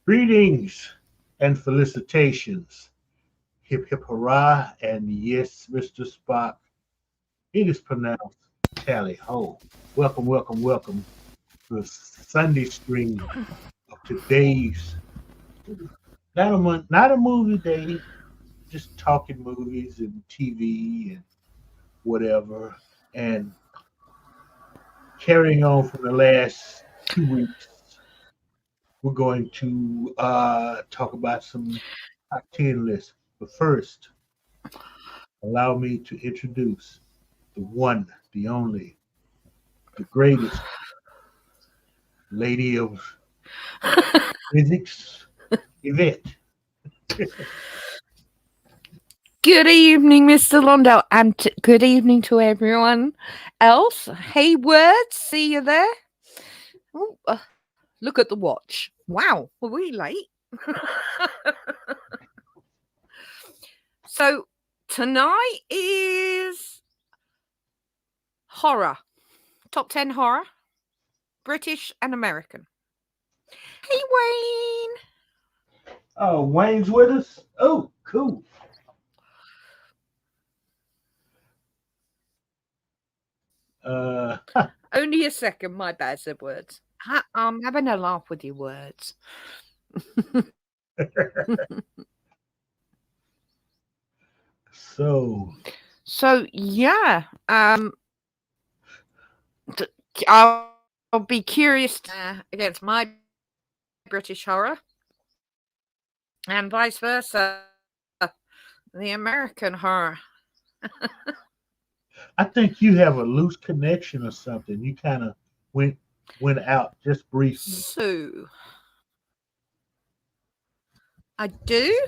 Greetings and felicitations. Hip hip hurrah, and yes, Mr. Spock, it is pronounced tally ho. Welcome, welcome, welcome to the Sunday stream of today's not a movie day, just talking movies and TV and whatever, and carrying on from the last 2 weeks. We're going to talk about some top 10 lists. But first, allow me to introduce the one, the only, the greatest lady of physics, Yvette. Good evening, Mr. Londell, and good evening to everyone else. Hey, words, see you there. Ooh, look at the watch. Wow, were we late? So, tonight is horror. Top 10 horror. British and American. Hey, Wayne. Oh, Wayne's with us? Oh, cool. Huh. Only a second, my bad, said words. I'm having a laugh with your words. So, So yeah, I'll be curious against my British horror, and vice versa, the American horror. I think you have a loose connection or something. You kind of went went out just briefly. So I do.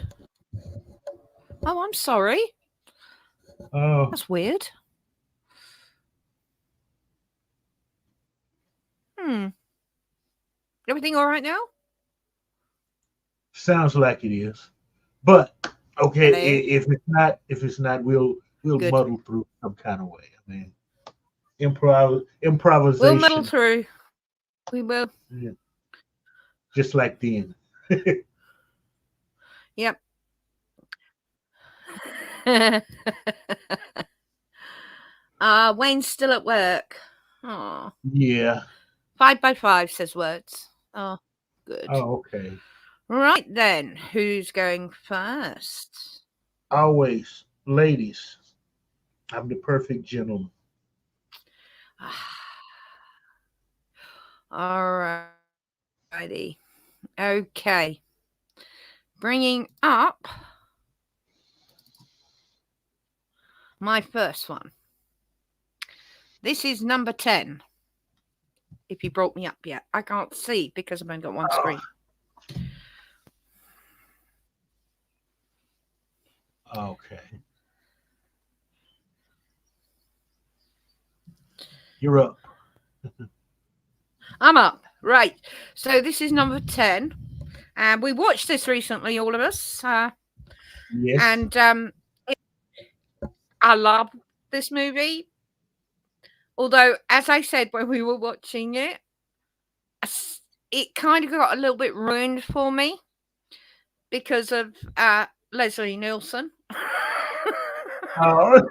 Oh, I'm sorry. Oh, That's weird. Everything all right now? sounds like it is. But okay, Hello. if it's not, we'll Good. muddle through some kind of way. I mean, We'll muddle improvisation, through. We will. yeah, just like then. Yep. Wayne's still at work. Oh. Yeah. 5 by 5 says words. Oh, good. Oh, okay. Right then, who's going first? Always, ladies. I'm the perfect gentleman. Alrighty. Okay. Bringing up my first one. This is number 10. If you brought me up yet, I can't see because I've only got one screen. Okay. You're up. I'm up. Right. So this is number 10. And we watched this recently, all of us. Yes. And I love this movie. Although, as I said when we were watching it kind of got a little bit ruined for me because of Leslie Nielsen. Oh,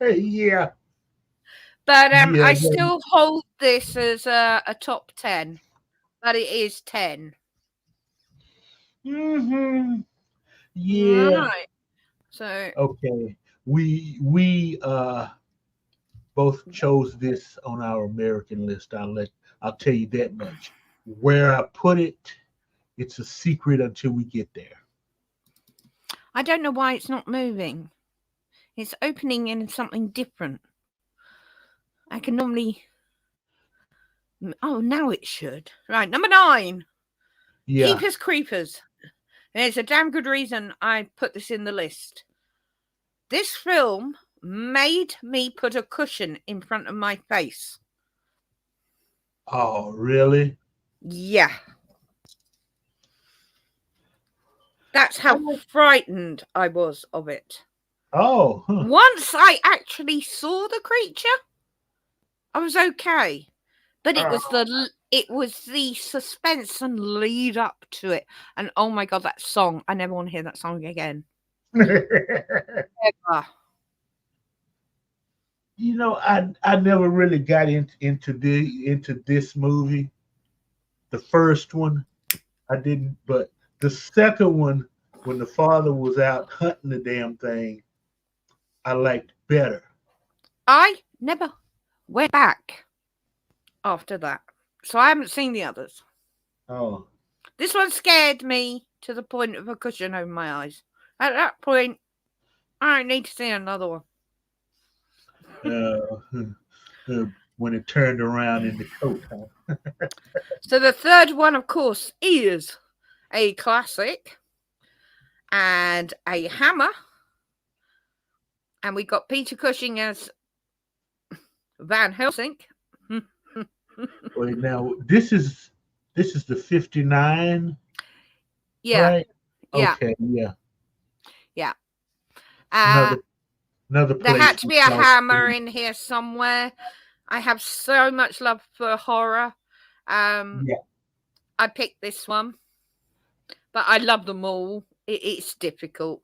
yeah. But Yeah. I still hold this as a top 10. But it is 10. Mm-hmm. Yeah. Right. So Okay. We both chose this on our American list. I'll tell you that much. Where I put it, it's a secret until we get there. I don't know why it's not moving. It's opening in something different. I can normally... Oh, now it should. Right, number 9. Yeah. Keepers Creepers. And it's a damn good reason I put this in the list. This film made me put a cushion in front of my face. Oh, really? Yeah. That's how frightened I was of it. Oh. Huh. Once I actually saw the creature, I was okay. But it was It was the suspense and lead up to it. And oh my God, that song. I never want to hear that song again. Ever. You know, I never really got into this movie. The first one, I didn't, but the second one, when the father was out hunting the damn thing, I liked better. I never went back after that. So I haven't seen the others. Oh, This one scared me to the point of a cushion over my eyes. At that point, I don't need to see another one. when it turned around in the coat, huh? So the third one, of course, is a classic and a hammer. And we got Peter Cushing as Van Helsing. Wait, now this is the 59. Yeah. Right? Yeah. Okay, yeah. Yeah. Another place. There had to be a hammer in here somewhere. I have so much love for horror. Yeah. I picked this one, but I love them all. It's difficult.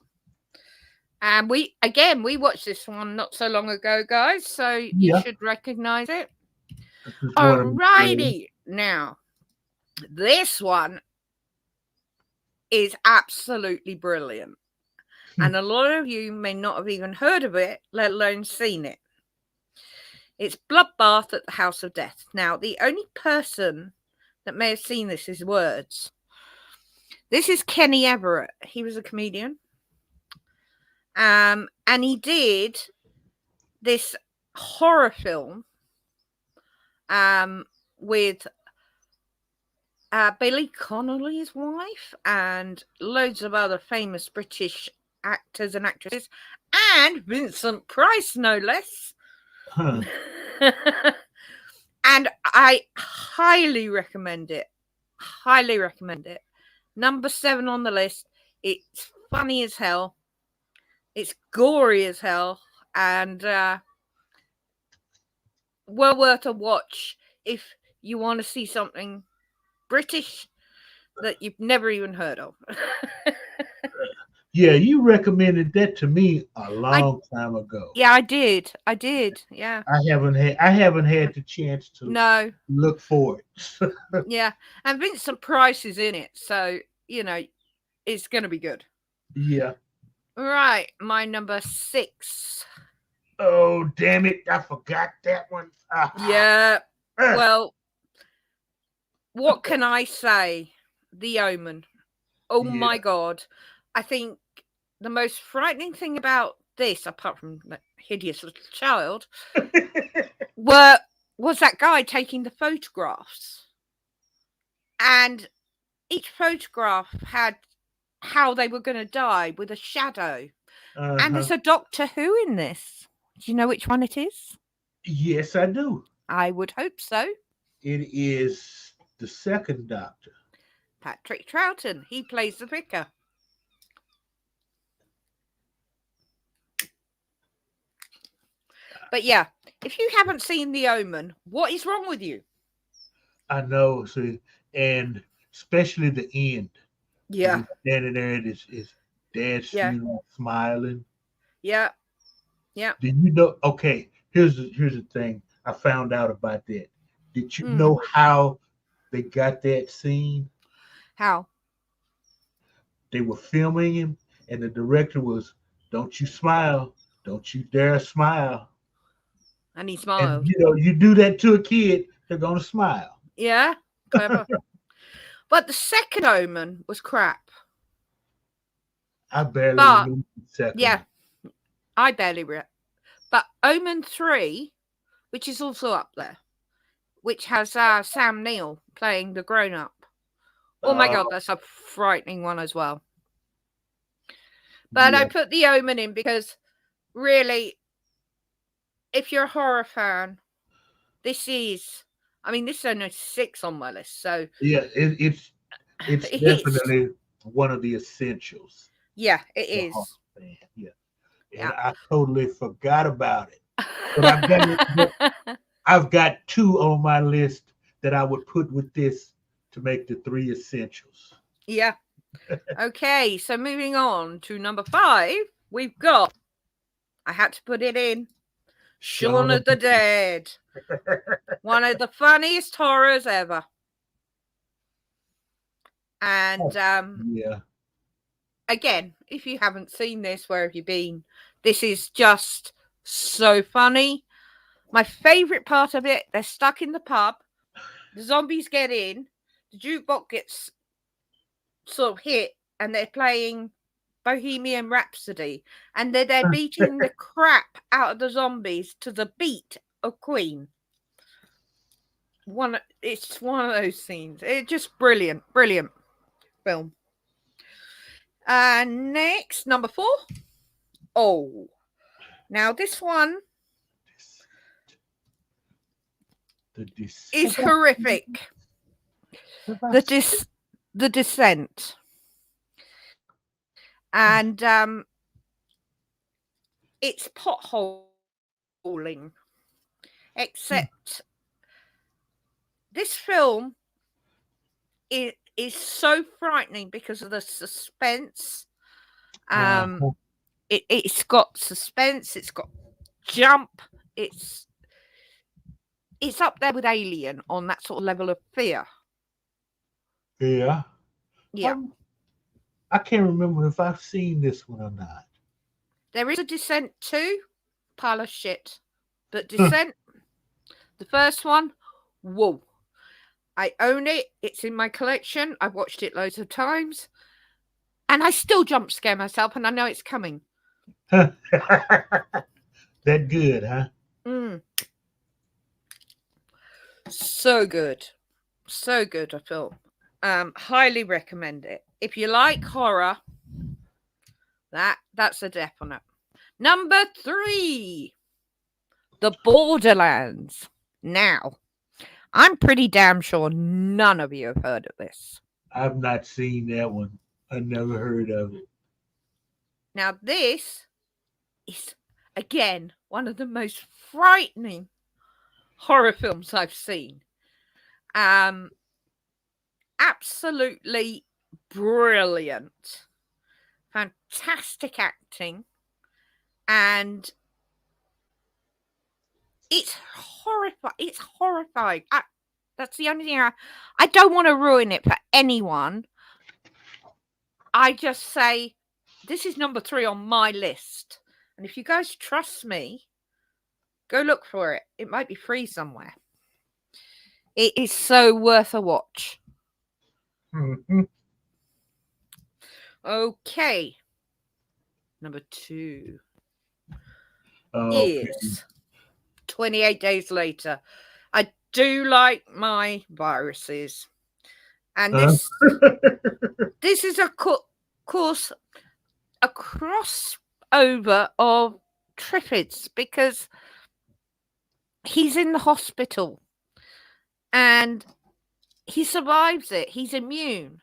And we watched this one not so long ago, guys, so you should recognize it. Alrighty, now this one is absolutely brilliant. And a lot of you may not have even heard of it, let alone seen it. It's Bloodbath at the House of Death. Now, the only person that may have seen this is Words. This is Kenny Everett. He was a comedian. And he did this horror film with Billy Connolly's wife and loads of other famous British actors and actresses, and Vincent Price, no less. Huh. And I highly recommend it. Highly recommend it. Number 7 on the list. It's funny as hell. It's gory as hell. And well worth a watch if you want to see something British that you've never even heard of. Yeah, you recommended that to me a long time ago. Yeah, I did. Yeah. I haven't had the chance to look for it. Yeah. And Vincent Price is in it, so it's gonna be good. Yeah. Right, my number 6. Oh, damn it. I forgot that one. Yeah. Well, what can I say? The Omen. Oh my God. I think the most frightening thing about this, apart from the hideous little child, was that guy taking the photographs. And each photograph had how they were going to die with a shadow. And there's a Doctor Who in this. Do you know which one it is? Yes, I do. I would hope so. It is the second Doctor. Patrick Troughton. He plays the vicar. But yeah, if you haven't seen The Omen, what is wrong with you? I know, see, and especially the end. Yeah. Standing there, his dad's smiling. Yeah. Yeah. Did you know? Okay, here's the thing I found out about that. Did you know how they got that scene? How? They were filming him, and the director was, "Don't you smile! Don't you dare smile!" And he smiled. And, you do that to a kid, they're gonna smile. Yeah, clever. But the second Omen was crap. I barely remember the second. Yeah, I barely remember. But Omen 3, which is also up there, which has Sam Neill playing the grown-up. Oh my God, that's a frightening one as well. But I put The Omen in because really, if you're a horror fan, this is only 6 on my list. So yeah, it's definitely one of the essentials. Yeah, it is. Yeah. And I totally forgot about it. But I've got 2 on my list that I would put with this to make the 3 essentials. Yeah. Okay, so moving on to number 5, we've got, I had to put it in, Shaun of the Dead. One of the funniest horrors ever. And Yeah. again, if you haven't seen this, where have you been? This is just so funny. My favourite part of it, they're stuck in the pub. The zombies get in. The jukebox gets sort of hit, and they're playing Bohemian Rhapsody. And they're beating the crap out of the zombies to the beat of Queen. It's one of those scenes. It's just brilliant film. Next, number 4. Oh, now this one is horrific. The Descent. And it's potholing. Except this film is so frightening because of the suspense. It's got suspense, it's got jump, it's up there with Alien on that sort of level of fear. Yeah. Yeah. I can't remember if I've seen this one or not. There is a Descent 2, pile of shit. But Descent, the first one, whoa. I own it. It's in my collection. I've watched it loads of times. And I still jump scare myself, and I know it's coming. That good, huh? So good. So good, I feel. Highly recommend it. If you like horror, that's a definite. Number 3, The Borderlands. Now, I'm pretty damn sure none of you have heard of this. I've not seen that one. I never heard of it. Now, this is, again, one of the most frightening horror films I've seen. Absolutely brilliant. Fantastic acting. And it's horrifying. It's horrifying. That's the only thing I don't want to ruin it for anyone. I just say this is number 3 on my list. And if you guys trust me, go look for it. It might be free somewhere. It is so worth a watch. Mm-hmm. Okay. Number 2 Okay. is 28 Days Later. I do like my viruses. And this is a course, a crossover of Triffids, because he's in the hospital and he survives it. He's immune.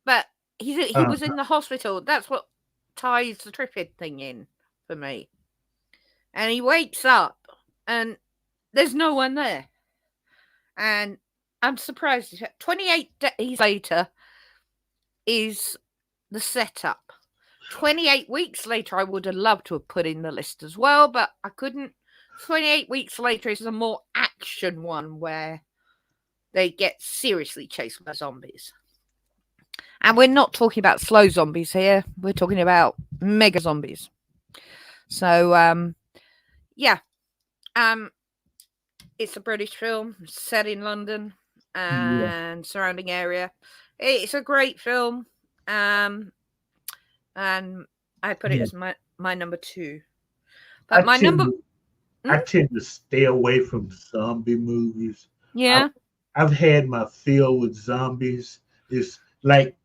But he was in the hospital. That's what ties the Triffid thing in for me. And he wakes up and there's no one there. And I'm surprised. 28 days later is the setup. 28 weeks later, I would have loved to have put in the list as well, but I couldn't. 28 weeks later is a more action one where they get seriously chased by zombies. And we're not talking about slow zombies here. We're talking about mega zombies. So, yeah. It's a British film set in London and surrounding area. It's a great film. And I put it as my number 2. But I tend to stay away from zombie movies. Yeah. I've had my fill with zombies. It's like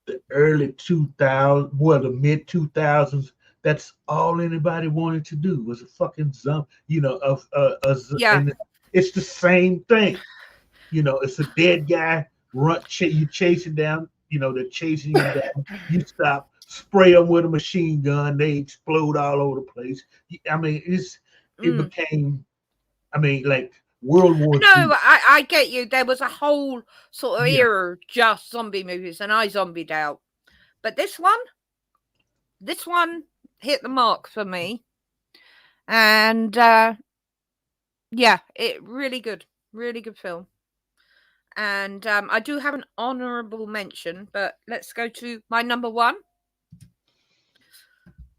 the early 2000s, the mid 2000s. That's all anybody wanted to do was a fucking zombie, and it's the same thing. It's a dead guy, you chase him down, they're chasing him down, you stop, spray them with a machine gun, they explode all over the place. I mean, it became, like World War No, II. I get you. There was a whole sort of Yeah. era of just zombie movies, and I zombied out. But this one hit the mark for me. And yeah, it really good film. And I do have an honourable mention, but let's go to my number one.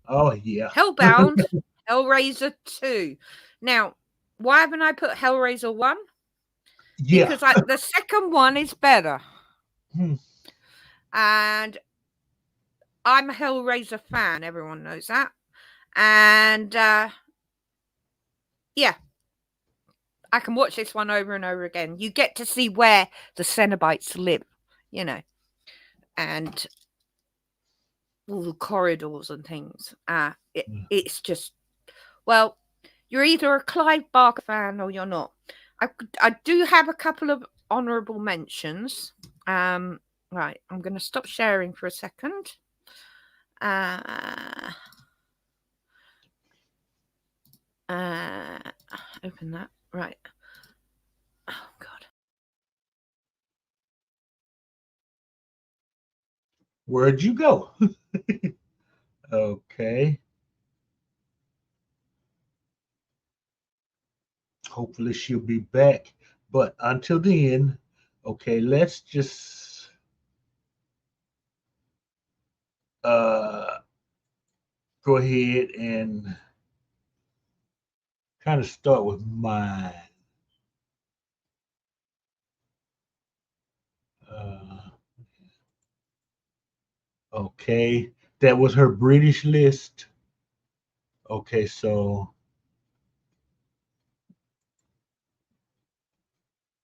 Oh yeah. Hellbound, Hellraiser 2. Now, why haven't I put Hellraiser 1? Yeah. Because the second one is better. Hmm. And I'm a Hellraiser fan, everyone knows that. And yeah, I can watch this one over and over again. You get to see where the Cenobites live, and all the corridors and things. It's just, well, you're either a Clive Barker fan or you're not. I do have a couple of honourable mentions. Right, I'm going to stop sharing for a second. Open that. Right. Oh, God. Where'd you go? Okay. Hopefully she'll be back. But until then, okay, let's just go ahead and kind of start with mine. Uh, okay, that was her British list. Okay, so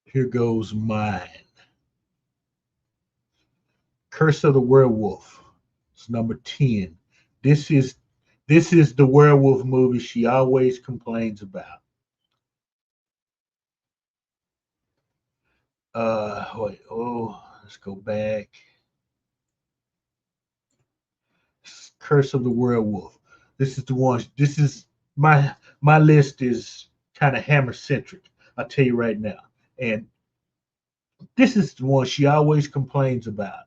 here goes mine. Curse of the Werewolf. It's number 10. This is the werewolf movie she always complains about. Wait, let's go back. Curse of the Werewolf. This is the one. This is my list is kind of Hammer centric. I'll tell you right now. And this is the one she always complains about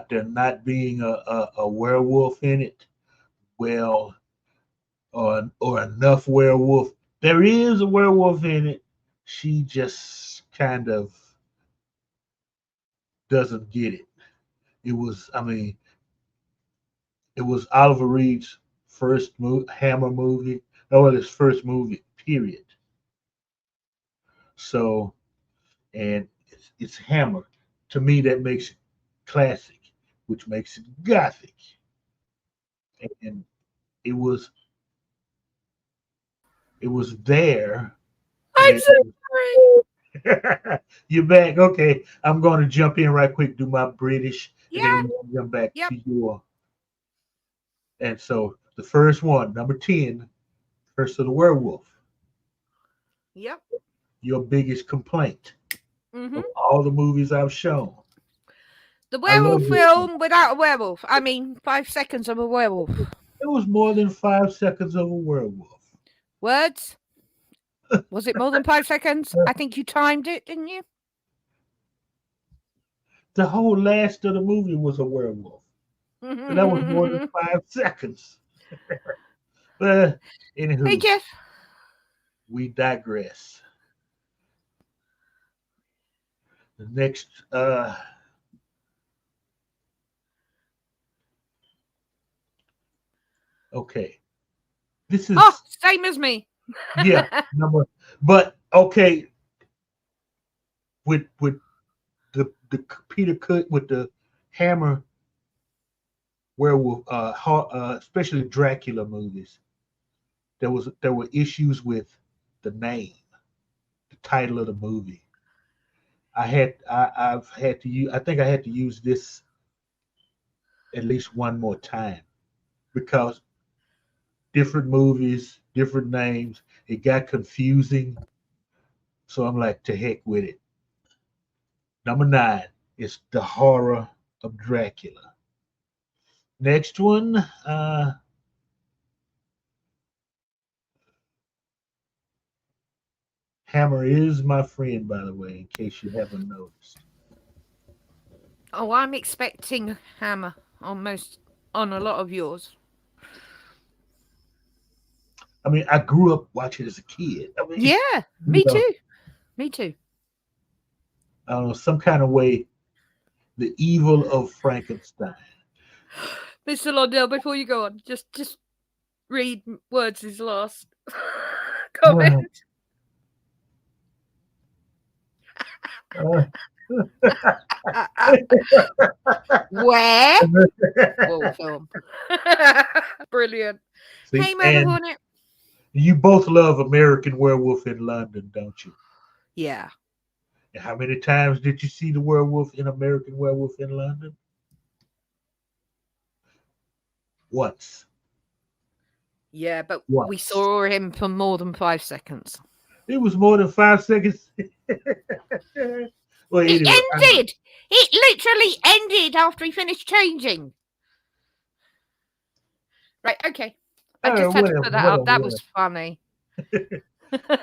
there not being a werewolf in it. Well, or enough werewolf. There is a werewolf in it. She just kind of doesn't get it. It was, I mean, it was Oliver Reed's first Hammer movie. Well, his first movie, period. So, and it's Hammer. To me, that makes it classic, which makes it gothic. And it was it was there, and I'm it so sorry. you're back. Okay, I'm going to jump in right quick, do my British, and then Yeah. we'll jump back Yep. to your. And so the first one, number 10, Curse of the Werewolf. Yep. Your biggest complaint Mm-hmm. of all the movies I've shown. The I love werewolf this one. film without a werewolf. I mean, 5 seconds of a werewolf. It was more than 5 seconds of a werewolf. Words? Was it more than 5 seconds? I think you timed it, didn't you? The whole last of the movie was a werewolf. And that was more than 5 seconds. But Hey, anywho, Jeff. we digress. The next okay. This Oh, is same as me. yeah, number but okay, with the Peter Cook with the Hammer werewolf especially Dracula movies, there were issues with the name, the title of the movie. I've had to use I think I had to use this at least one more time because different movies, different names, it got confusing. So I'm like, to heck with it. Number 9 is The Horror of Dracula. Next one, Hammer is my friend, by the way, in case you haven't noticed. Oh, I'm expecting Hammer on a lot of yours. I mean, I grew up watching as a kid. I mean, Yeah, you me know, too. Me too. I don't know, some kind of way, the evil of Frankenstein. Mr. Londell, before you go on, just read Words' last Uh, comment. uh, Where? Whoa, film. Brilliant. See, Hey, Murder and Hornet. you both love American Werewolf in London, don't you? Yeah. And how many times did you see the werewolf in American Werewolf in London? Once. Yeah, but we Once. saw him for more than 5 seconds. It was more than 5 seconds. Well, It anyway, ended! It literally ended after he finished changing. Right, okay. I just had to whatever, put that up. whatever, That whatever. was funny.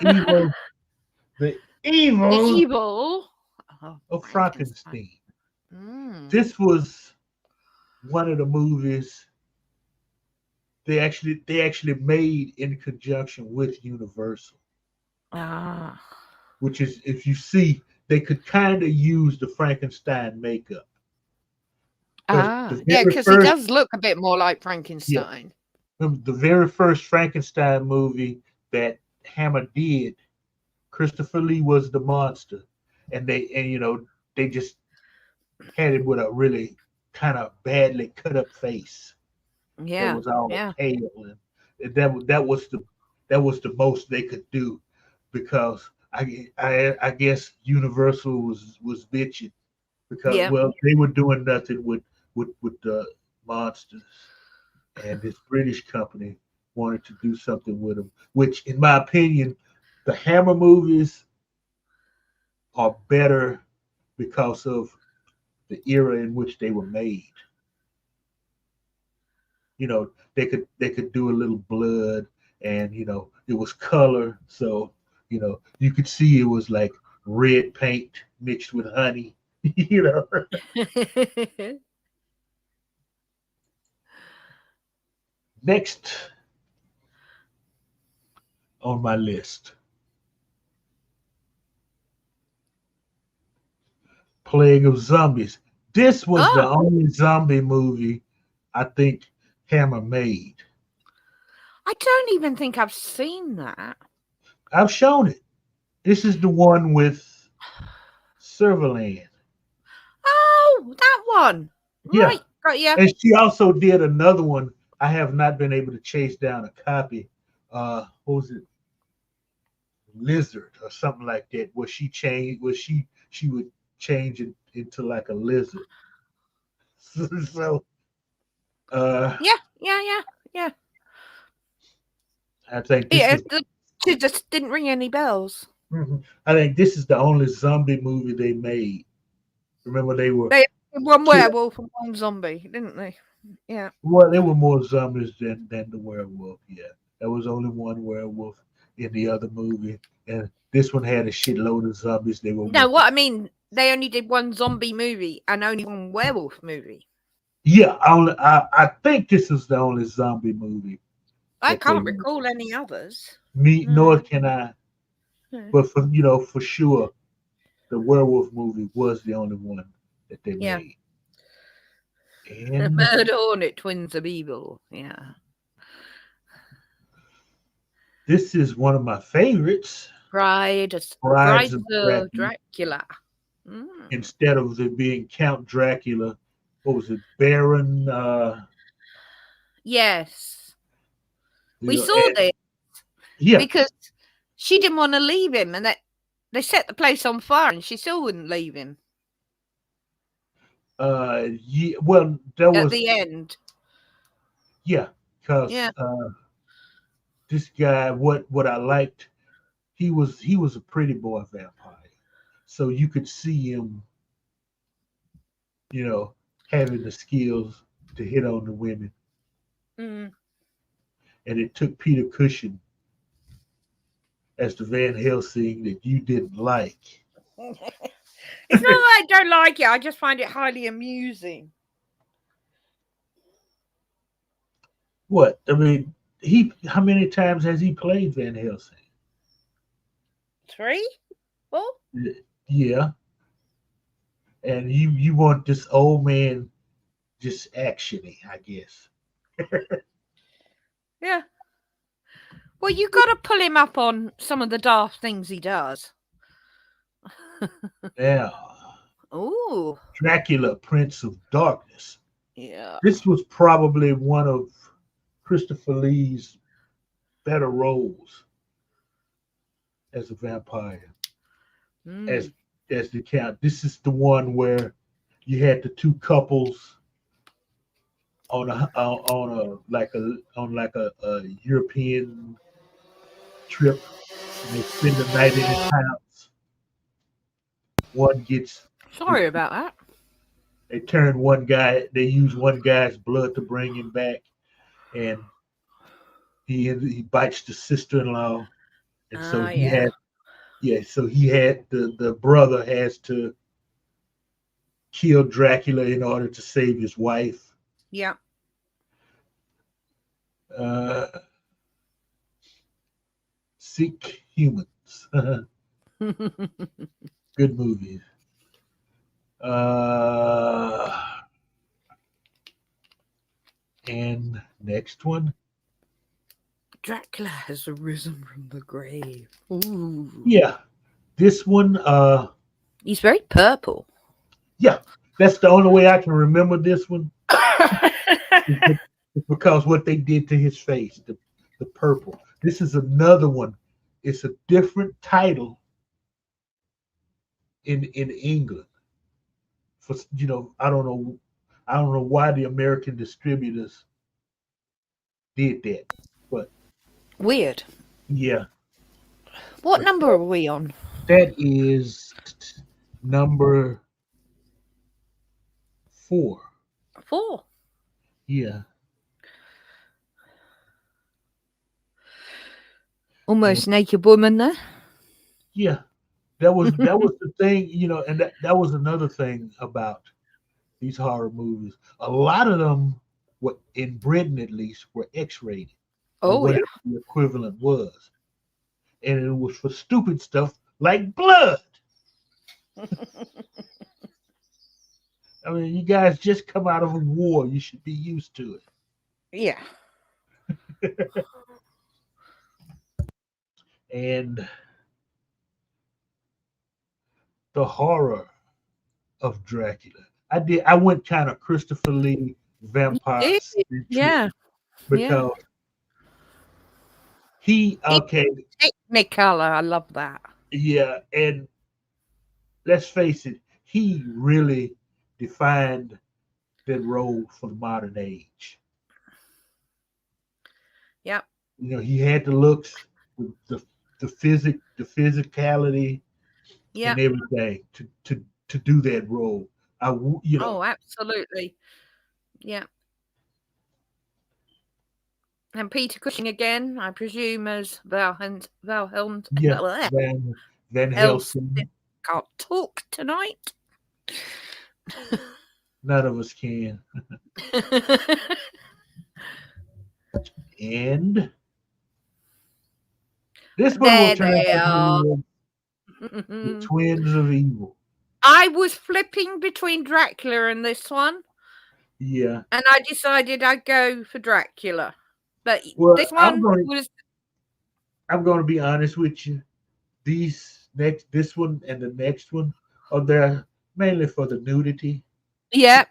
Evil, the The evil evil of Frankenstein. Frankenstein. Mm. This was one of the movies they actually made in conjunction with Universal, Ah. which is if you see they could kind of use the Frankenstein makeup because Ah. the Yeah, very because he first does look a bit more like yeah Frankenstein. the very first Frankenstein movie that Hammer did, Christopher Lee was the monster, and they just had him with a really kind of badly cut up face that Yeah. was all Yeah. pale, and that was the most they could do because I guess Universal was bitching because Yeah. well they were doing nothing with the monsters, and this British company wanted to do something with them, which in my opinion the Hammer movies are better because of the era in which they were made. They could do a little blood, and it was color, so you could see it was like red paint mixed with honey. you know Next on my list, Plague of Zombies. This was the Oh, only zombie movie I think Hammer made. I don't even think I've seen that. I've shown it. This is the one with Serverland. Oh, that one. Yeah. Right. Got you. And she also did another one. I have not been able to chase down a copy. What was it? Lizard or something like that, where she would change it into like a lizard. so uh Yeah. Yeah. Yeah. Yeah. I think this Yeah. was It just didn't ring any bells. I think this is the only zombie movie they made. Remember they were They had one kill werewolf and one zombie, didn't they? Yeah. well, there were more zombies than the werewolf. Yeah, there was only one werewolf in the other movie, and this one had a shitload of zombies. They were No, working. what I mean, they only did one zombie movie and only one werewolf movie. Yeah, I think this is the only zombie movie I that they can't made. recall any others. Me, No. nor can I. No. But for sure, the werewolf movie was the only one that they Yeah. made. And Murder Hornet, Twins of Evil. Yeah. this is one of my favorites, Brides Brides of of Dracula. Dracula. Mm. Instead of it being Count Dracula, what was it, Baron? Yes. We saw And this yeah, because she didn't want to leave him and they set the place on fire and she still wouldn't leave him yeah, well, there at was the end. yeah, because Yeah. this guy, what I liked, he was a pretty boy vampire, so you could see him, having the skills to hit on the women, Mm. and it took Peter Cushing as the Van Helsing that you didn't like. It's not that I don't like it. I just find it highly amusing. What? I mean, he how many times has he played Van Helsing? 3, 4. Yeah, and you want this old man just actiony, I guess. Yeah. Well, you got to pull him up on some of the daft things he does. Now, Oh. Dracula, Prince of Darkness. Yeah. This was probably one of Christopher Lee's better roles as a vampire, as Mm. as the count. This is the one where you had the two couples on a European trip, and they spend the night in his house. One gets they, Sorry about that. they turn one guy. They use one guy's blood to bring him back, and he bites the sister-in-law, and so Ah, he yeah. had yeah. So he had the brother has to kill Dracula in order to save his wife. Yeah. Uh, Seek Humans. Good movie. Uh, and next one. Dracula has arisen from the grave. Ooh. Yeah, this one. He's very purple. Yeah, that's the only way I can remember this one is because what they did to his face, the purple. This is another one. It's a different title in England. For I don't know why the American distributors did that, but Weird. yeah, What but number are we on? that is number 4. 4. Yeah, Almost naked woman there. yeah. That was the thing, and that was another thing about these horror movies. A lot of them were in Britain at least were X-rated or Oh, yeah. whatever the equivalent was, and it was for stupid stuff like blood. I mean, you guys just come out of a war. You should be used to Yeah. it. And the horror of Dracula. I went kind of Christopher Lee vampire Did. centric Yeah. Yeah. because he It's okay, Technicolor. I love that. yeah, and let's face it, he really defined that role for the modern age. Yep. He had the looks, the physicality, and Yep. everything to do that role. Oh, absolutely. Yeah. And Peter Cushing again, I presume, as Valhelm. Yeah, Van Helsing. Can't talk tonight. None of us can. And this one will There turn they out to are. be the twins of evil. I was flipping between Dracula and this one, Yeah. and I decided I'd go for Dracula. But Well, this one was. I'm going to be honest with you. This one and the next one are there mainly for the nudity. Yeah.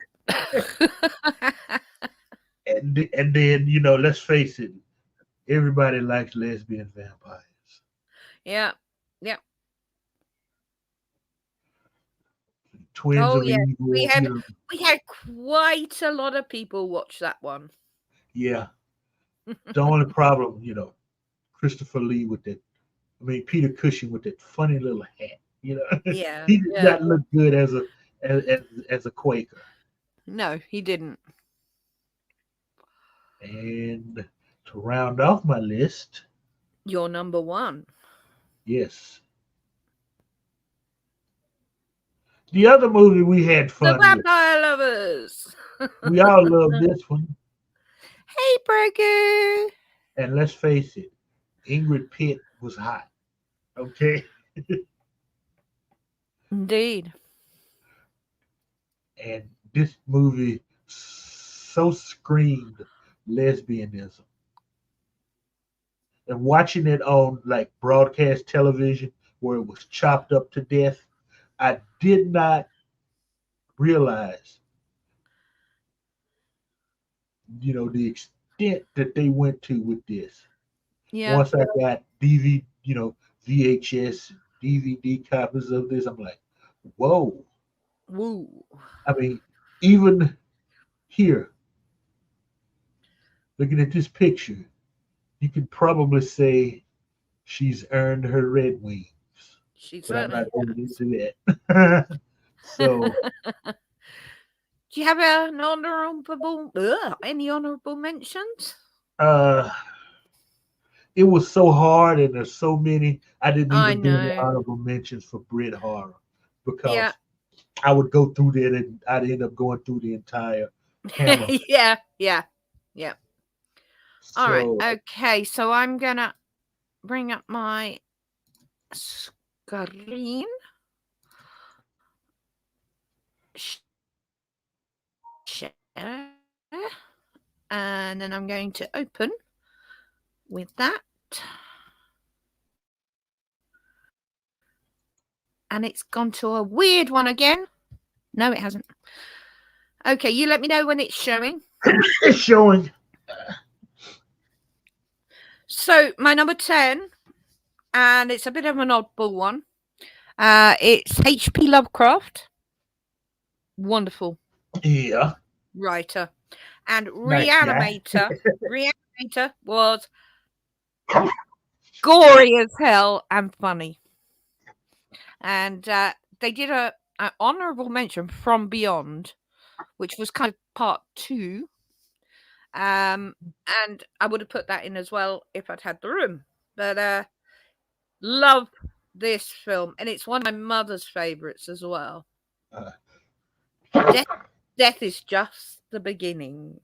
And then let's face it, everybody likes lesbian vampires. Yeah. Yeah. Twins Oh of yeah. evil. We had quite a lot of people watch that one. Yeah. The only problem, Christopher Lee with that. I mean, Peter Cushing with that funny little hat. Yeah. He did not look good as a Quaker. No, he didn't. And to round off my list, You're number 1. Yes. The other movie we had The fun with. Vampire Lovers. We all love this one. Hey, Brogu. And let's face it, Ingrid Pitt was hot. Okay. Indeed. And this movie so screamed lesbianism. And watching it on like broadcast television where it was chopped up to death, I did not realize, the extent that they went to with this. Yeah. Once I got VHS, DVD copies of this, I'm like, whoa. Woo. I mean, even here, looking at this picture, you could probably say she's earned her red wings, She but I'm not certainly going has. into that. So, Do you have an any honourable mentions? uh, it was so hard, and there's so many. I didn't I even do any know. honorable mentions for Brit horror Yeah. because I would go through that and I'd end up going through the entire hammer. Yeah. Yeah. Yeah. All right. So, Okay. So I'm going to bring up my screen. Share. And then I'm going to open with that. And it's gone to a weird one again. No, it hasn't. Okay, you let me know when it's showing. it's showing. So my number 10, and it's a bit of an oddball one. It's H.P. Lovecraft. Wonderful Yeah. writer. And Nice guy. Reanimator was gory as hell and funny. And they did an honourable mention From Beyond, which was kind of part 2. And I would have put that in as well if I'd had the room. But love this film, and it's one of my mother's favourites as well. Death is just the beginning.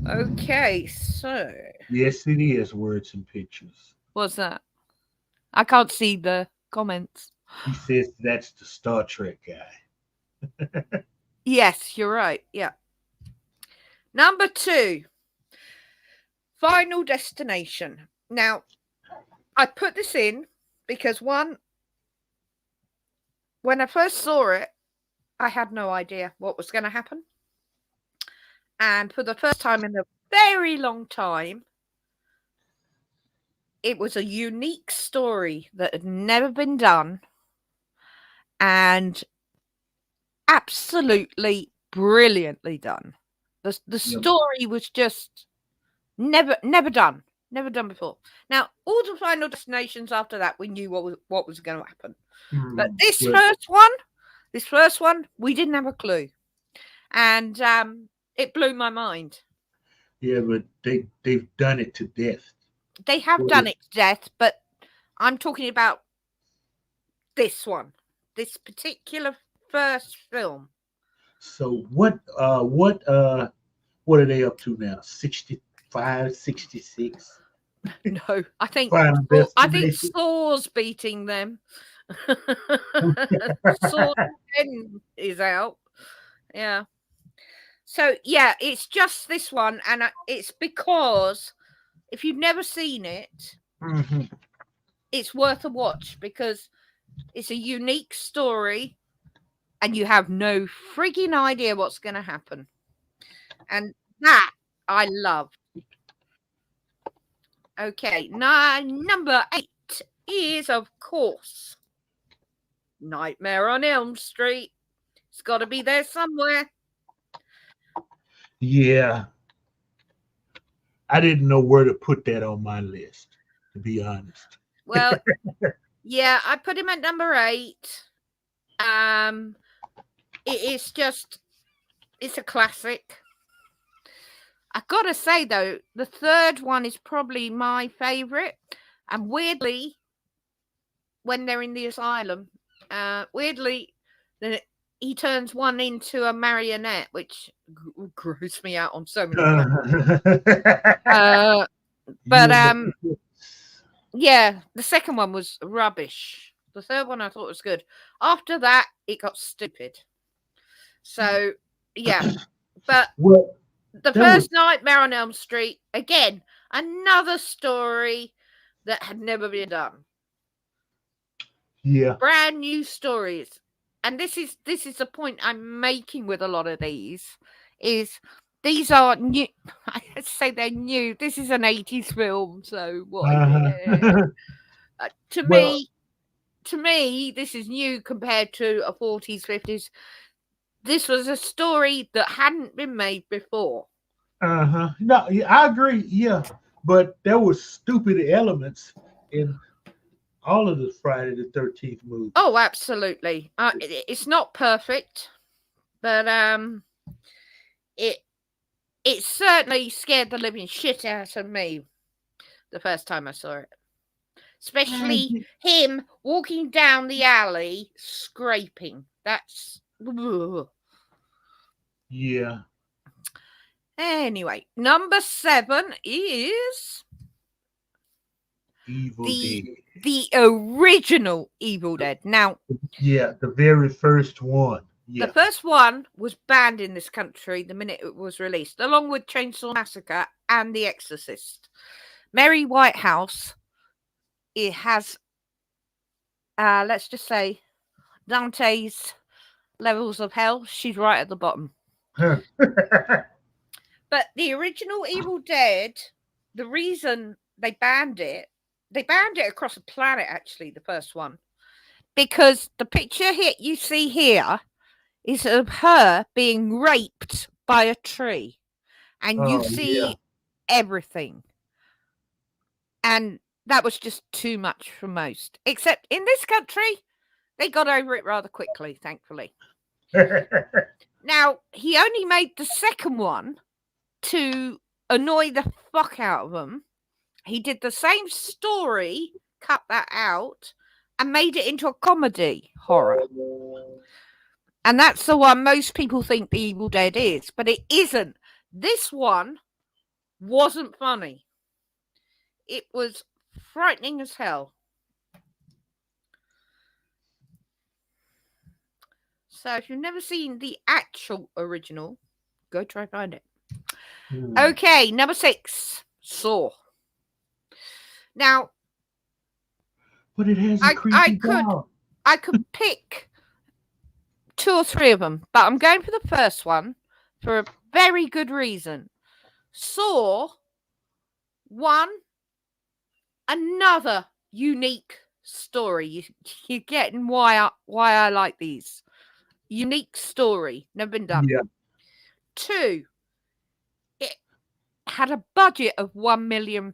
Okay, so Yes, it is words and pictures. what's that? I can't see the comments. He says that's the Star Trek guy. Yes, you're right. Yeah. Number 2, Final Destination. Now, I put this in because one, when I first saw it, I had no idea what was going to happen. And for the first time in a very long time, it was a unique story that had never been done and absolutely brilliantly done. The story was just never done before. Now, all the Final Destinations after that, we knew what was going to happen. But this first one, we didn't have a clue, and it blew my mind. Yeah, but they've done it to death. They have done it to death, but I'm talking about this one, this particular first film. So what are they up to now? 65, 66? No, I think Final Destination. Saw's beating them. Saw 10 is out. Yeah. So yeah, it's just this one, and it's because if you've never seen it, it's worth a watch because it's a unique story, and you have no freaking idea what's going to happen, and that I love. Okay, number 8 is, of course, Nightmare on Elm Street. It's got to be there somewhere. Yeah. I didn't know where to put that on my list, to be honest. Well, yeah, I put him at number 8. It's a classic. I gotta say though, the third one is probably my favourite. And weirdly, when they're in the asylum, he turns one into a marionette, which grossed me out on so many levels. Yeah, the second one was rubbish. The third one I thought was good. After that, it got stupid. So, yeah. But the first Nightmare on Elm Street, again, another story that had never been done. Yeah. Brand new stories. And this is the point I'm making with a lot of these, is these are new. I say they're new. This is an 80s film, so what is it? To me, this is new compared to a 40s, 50s. This was a story that hadn't been made before. No, I agree. Yeah, but there was stupid elements in all of the Friday the 13th movies. Oh, absolutely. It's not perfect, but it certainly scared the living shit out of me the first time I saw it. Especially him walking down the alley scraping. That's... Yeah. Anyway, number 7 is Evil Dead. The original Evil Dead. Now, yeah, the very first one. Yeah. The first one was banned in this country the minute it was released, along with Chainsaw Massacre and The Exorcist. Mary Whitehouse, it has, let's just say, Dante's levels of hell. She's right at the bottom. But the original Evil Dead, the reason they banned it across the planet, actually, the first one, because the picture here you see here is of her being raped by a tree, and you see everything. And that was just too much for most. Except in this country, they got over it rather quickly, thankfully. Now, he only made the second one to annoy the fuck out of them. He did the same story, cut that out, and made it into a comedy horror. And that's the one most people think The Evil Dead is, but it isn't. This one wasn't funny. It was frightening as hell. So if you've never seen the actual original, go try find it. Okay, number 6, Saw. Now, but it has a creepy dog. I could pick 2 or 3 of them, but I'm going for the first one for a very good reason. Saw 1, another unique story. You're getting why I like these. Unique story, never been done. Yeah. 2, it had a budget of £1 million.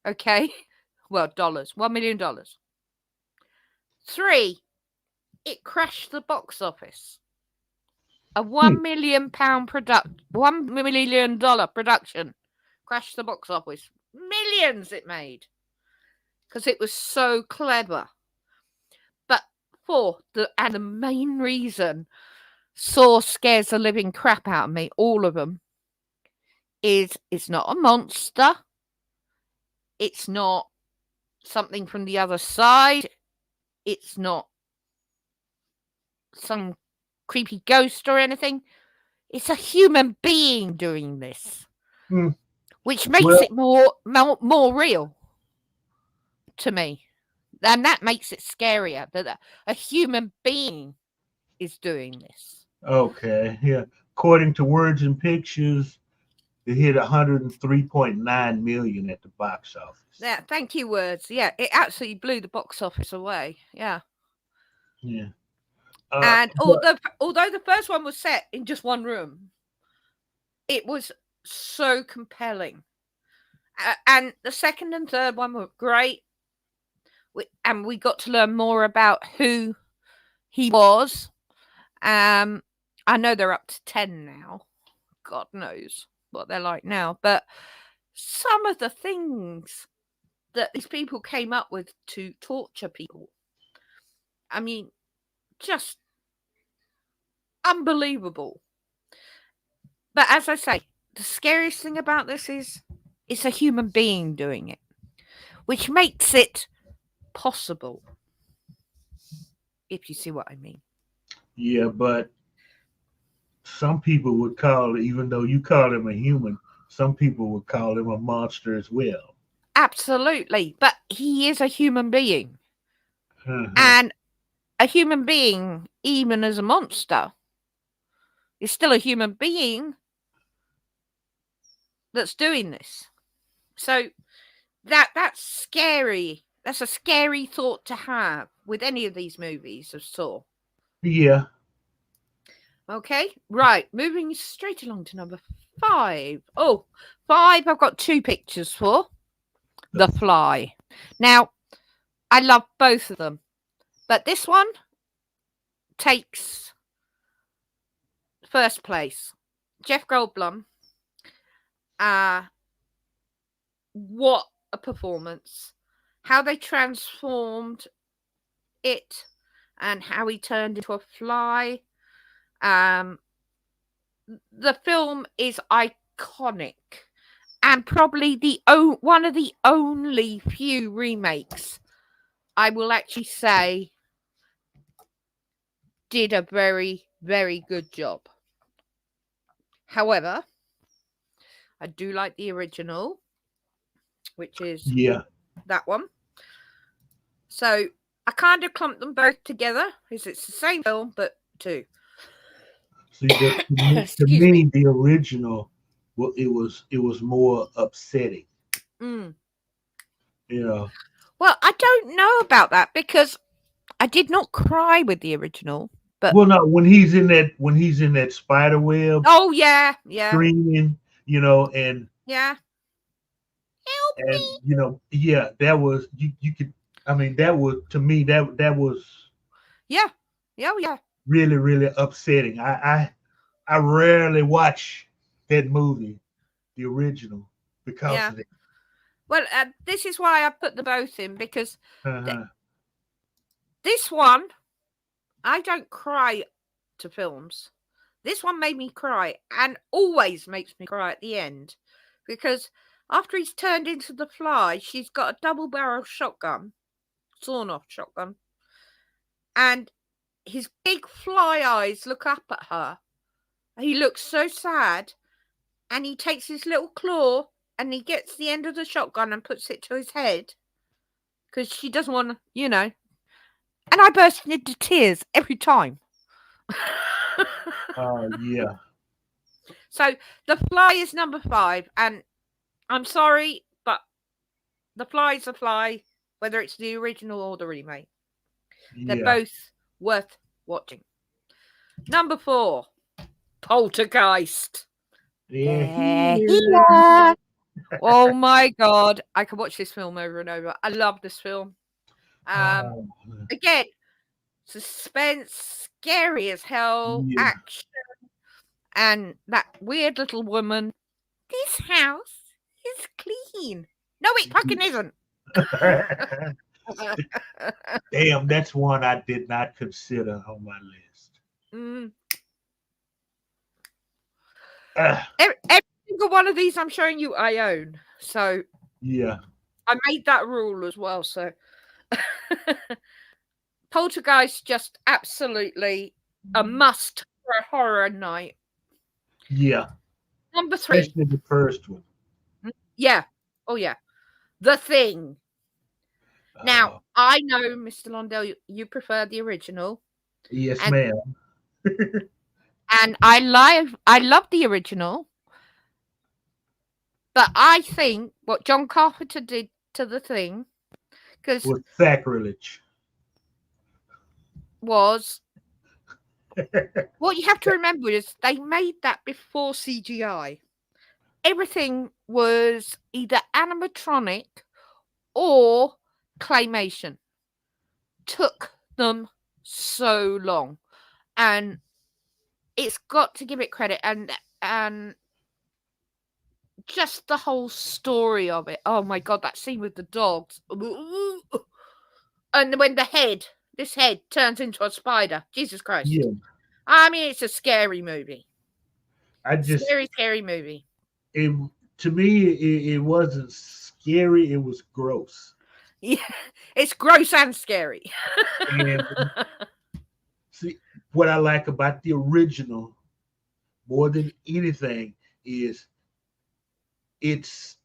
Okay, well, dollars, $1 million. 3, it crashed the box office. A £1 million $1 million production crashed the box office. Millions it made because it was so clever. But 4, and the main reason Saw scares the living crap out of me, all of them, is it's not a monster. It's not something from the other side. It's not some creepy ghost or anything. It's a human being doing this, which makes it more real to me. And that makes it scarier, that a human being is doing this. Okay, yeah. According to Words and Pictures, it hit 103.9 million at the box office. Yeah, thank you, Words. Yeah, it absolutely blew the box office away. Yeah. Yeah. And although the first one was set in just one room, it was so compelling. And the second and third one were great. And we got to learn more about who he was. I know they're up to 10 now. God knows what they're like now. But some of the things that these people came up with to torture people, I mean, just unbelievable. But as I say, the scariest thing about this is it's a human being doing it, which makes it possible, if you see what I mean. Yeah, but some people would call it, even though you call him a human, some people would call him a monster as well. Absolutely. But he is a human being. Uh-huh. And a human being, even as a monster, is still a human being that's doing this. So that's scary. That's a scary thought to have with any of these movies of Saw. Yeah. Okay, right. Moving straight along to number 5. Oh, 5 I've got 2 pictures for. The Fly. Now, I love both of them. But this one takes first place. Jeff Goldblum. What a performance. How they transformed it and how he turned into a fly. The film is iconic and probably one of the only few remakes I will actually say did a very, very good job. However, I do like the original, which is that one. So I kind of clumped them both together because it's the same film, but 2. See, to me, the original, well, it was more upsetting. Mm. You know. Well, I don't know about that because I did not cry with the original. But well, no, when he's in that spider web. Oh yeah. Screaming, and yeah. Help me. That was you could. I mean, that was to me that was. Yeah. Yeah. Really, really upsetting. I rarely watch that movie, the original, because of it. Well, this is why I put the both in because Uh-huh. This one, I don't cry to films. This one made me cry and always makes me cry at the end because after he's turned into the fly, she's got a double-barrel shotgun, sawn-off shotgun, and his big fly eyes look up at her. He looks so sad, and he takes his little claw and he gets the end of the shotgun and puts it to his head because she doesn't want to, And I burst into tears every time. Yeah. So The Fly is number 5, and I'm sorry, but The Fly's a fly, whether it's the original or the remake. Yeah. They're both worth watching. Number 4, Poltergeist. Yeah. Oh my God. I can watch this film over and over. I love this film. Again, suspense, scary as hell, action, and that weird little woman. This house is clean. No, it fucking isn't. Damn, that's one I did not consider on my list. Every single one of these I'm showing you I own. So yeah, I made that rule as well. So Poltergeist just absolutely a must for a horror night. Yeah. Number 3. Especially the first one. Yeah. Oh yeah. The Thing. Now, I know, Mr. Londell, you prefer the original. Yes, ma'am. And I love the original. But I think what John Carpenter did to The Thing was sacrilege. Was what you have to remember is they made that before CGI. Everything was either animatronic or claymation. Took them so long, and it's got to give it credit. And and just the whole story of it. Oh my God, that scene with the dogs. And when this head turns into a spider. Jesus Christ. Yeah. I mean, it's a scary movie. I just Scary movie. it to me it wasn't scary, it was gross. Yeah, it's gross and scary. And see what I like about the original more than anything is it's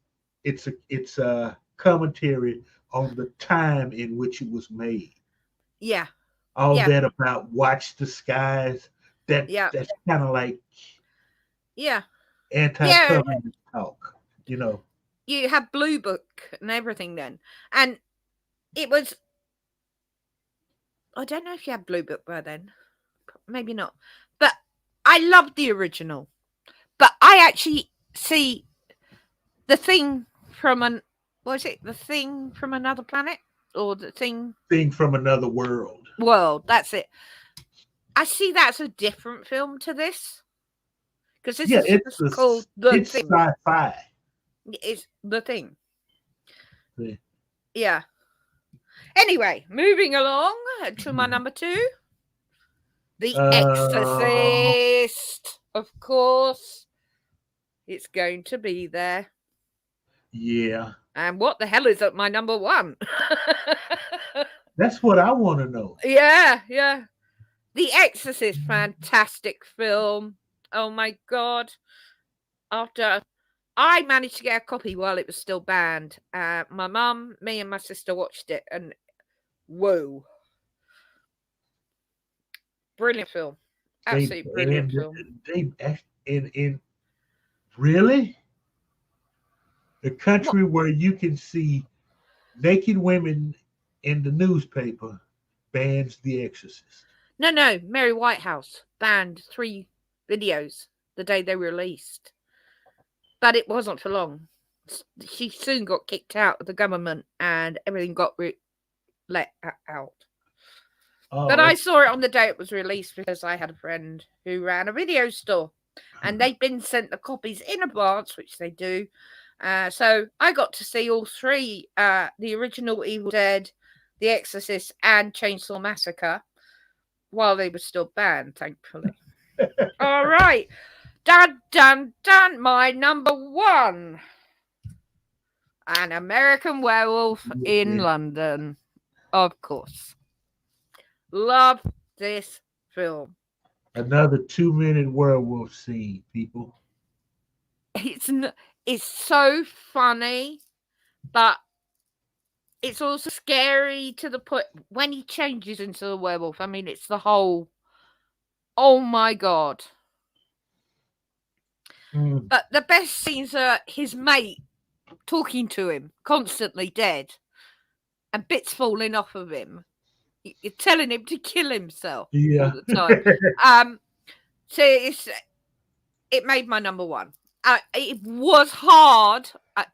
it's a commentary on the time in which it was made. Yeah. All Yeah. that about watch the skies. Yeah. That's kind of like Yeah. anti-communist talk, you know. You have Blue Book and everything then. And it was, I don't know if you had Blue Book by then. Maybe not. But I loved the original. But I actually see the thing from the thing from another planet? Or the thing from another world. That's it. I see that's a different film to this. Because this is it's called The it's Thing. sci-fi. It's The Thing. Yeah. Yeah. Anyway, moving along to my number 2. The Exorcist. Of course. It's going to be there. Yeah. And what the hell is at my number 1? That's what I want to know. Yeah. The Exorcist, fantastic film. Oh my God. After I managed to get a copy while it was still banned, my mum, me and my sister watched it, and whoa. Brilliant film. Absolutely brilliant film. In really? The country where you can see naked women in the newspaper bans The Exorcist. No. Mary Whitehouse banned 3 videos the day they were released. But it wasn't for long. She soon got kicked out of the government and everything got let out. Oh, but I saw it on the day it was released because I had a friend who ran a video store. And they'd been sent the copies in advance, which they do. So I got to see all 3, the original Evil Dead, The Exorcist, and Chainsaw Massacre, while they were still banned, thankfully. All right. Dun, dun, dun, my number 1. An American Werewolf in London. Of course. Love this film. Another 2-minute werewolf scene, people. It's so funny, but it's also scary to the point when he changes into a werewolf. I mean, it's the whole, oh my God. But the best scenes are his mate talking to him, constantly dead, and bits falling off of him. You're telling him to kill himself all the time. So it made my number 1. It was hard.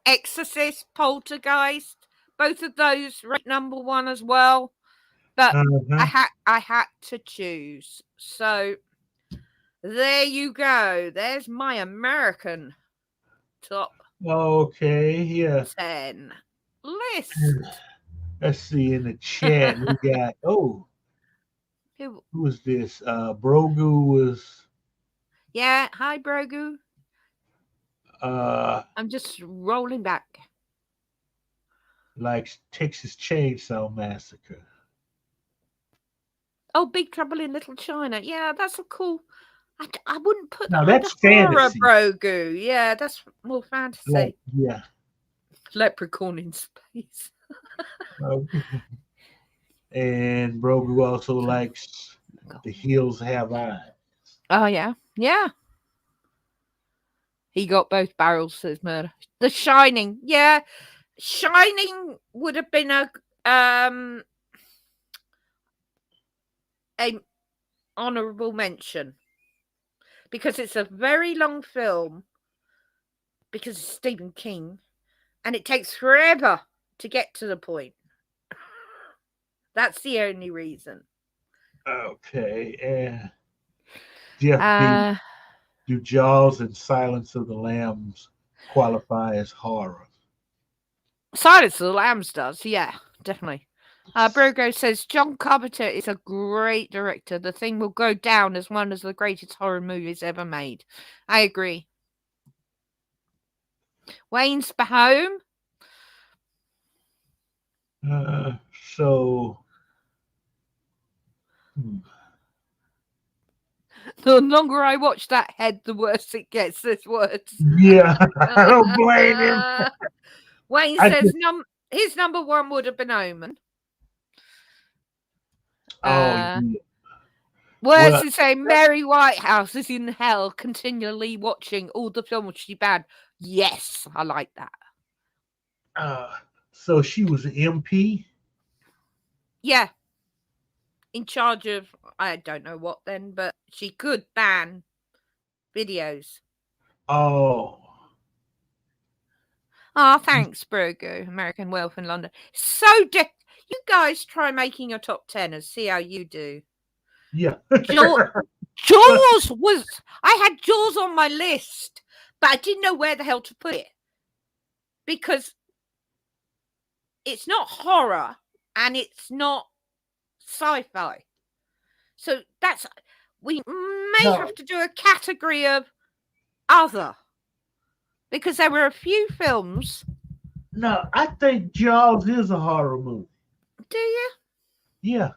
Exorcist, Poltergeist, both of those rate number 1 as well. But I had to choose. So there you go. There's my American top 10 list. Let's see in the chat. We got who was this? Brogu was. Yeah, hi Brogu. I'm just rolling back. Like Texas Chainsaw Massacre. Oh, Big Trouble in Little China. Yeah, that's a cool. I wouldn't put that that's fantasy. Brogu. Yeah, that's more fantasy. Yeah. Leprechaun in space. And Brogu also likes The Hills Have Eyes. Oh yeah. He got both barrels to his murder. The Shining. Yeah. Shining would have been a honorable mention because it's a very long film because it's Stephen King and it takes forever to get to the point. That's the only reason. Okay. Do Jaws and Silence of the Lambs qualify as horror? Silence of the Lambs does, yeah, definitely. Brogo says John Carpenter is a great director. The Thing will go down as one of the greatest horror movies ever made. I agree. Wayne's home. So, The longer I watch that head, the worse it gets. This words. yeah, I don't blame him. Wayne says his number one would have been Omen. Yeah. Worse is saying Mary Whitehouse is in hell, continually watching all the films she banned. Yes, I like that. So she was an MP? Yeah. In charge of, I don't know what then, but she could ban videos. Oh. Thanks, Brogo. American Wealth in London. You guys try making your top 10 and see how you do. Yeah. Jaws was, I had Jaws on my list, but I didn't know where the hell to put it. Because it's not horror and it's not sci-fi. So we may have to do a category of other. Because there were a few films. No, I think Jaws is a horror movie. Do you? Yeah.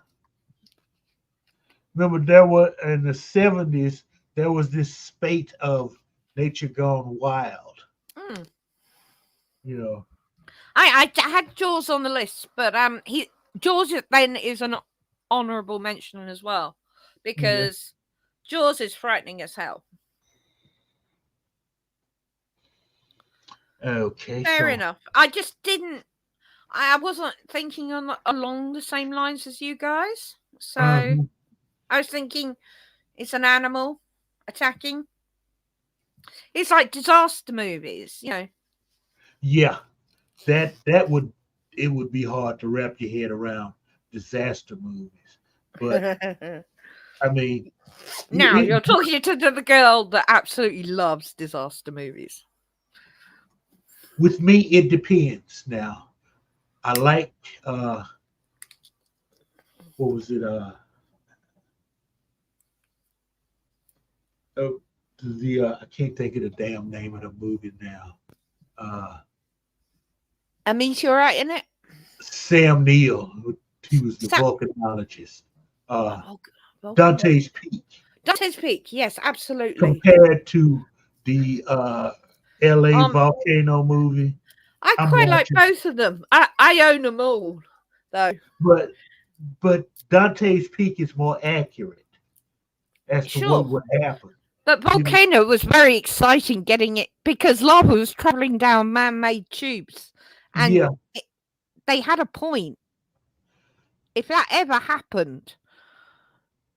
Remember, there was in the 70s, there was this spate of Nature Gone Wild. You know. I had Jaws on the list, but Jaws then is an honourable mention as well. Because Jaws is frightening as hell. Okay. Fair enough. I wasn't thinking along the same lines as you guys. So I was thinking it's an animal attacking. It's like disaster movies, you know. Yeah. It would be hard to wrap your head around disaster movies. But I mean, now you're talking to the girl that absolutely loves disaster movies. With me, it depends. Now, I like what was it? I can't think of the damn name of the movie now. A meteorite in it. Sam Neill, he was the volcanologist. Dante's Peak. Dante's Peak, yes, absolutely. Compared to the LA volcano movie. I quite like both of them. I own them all, though. But Dante's Peak is more accurate as to what would happen. But Volcano was very exciting getting it because lava was traveling down man-made tubes. And they had a point. If that ever happened,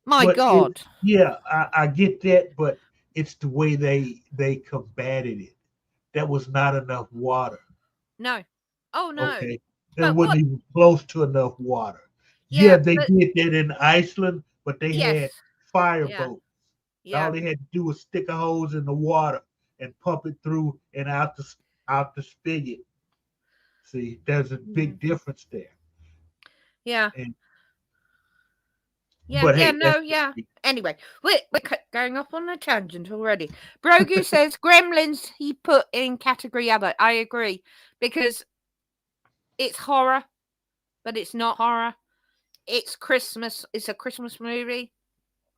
my God. I get that, but it's the way they combated it. That was not enough water. No. Oh, no. Okay. There wasn't even close to enough water. Yeah, they did that in Iceland, but they had fireboats. Yeah. All they had to do was stick a hose in the water and pump it through and out the spigot. See, there's a big difference there. Yeah. Anyway, we're going off on a tangent already. Brogu says Gremlins he put in category other. I agree because it's horror, but it's not horror. It's Christmas. It's a Christmas movie.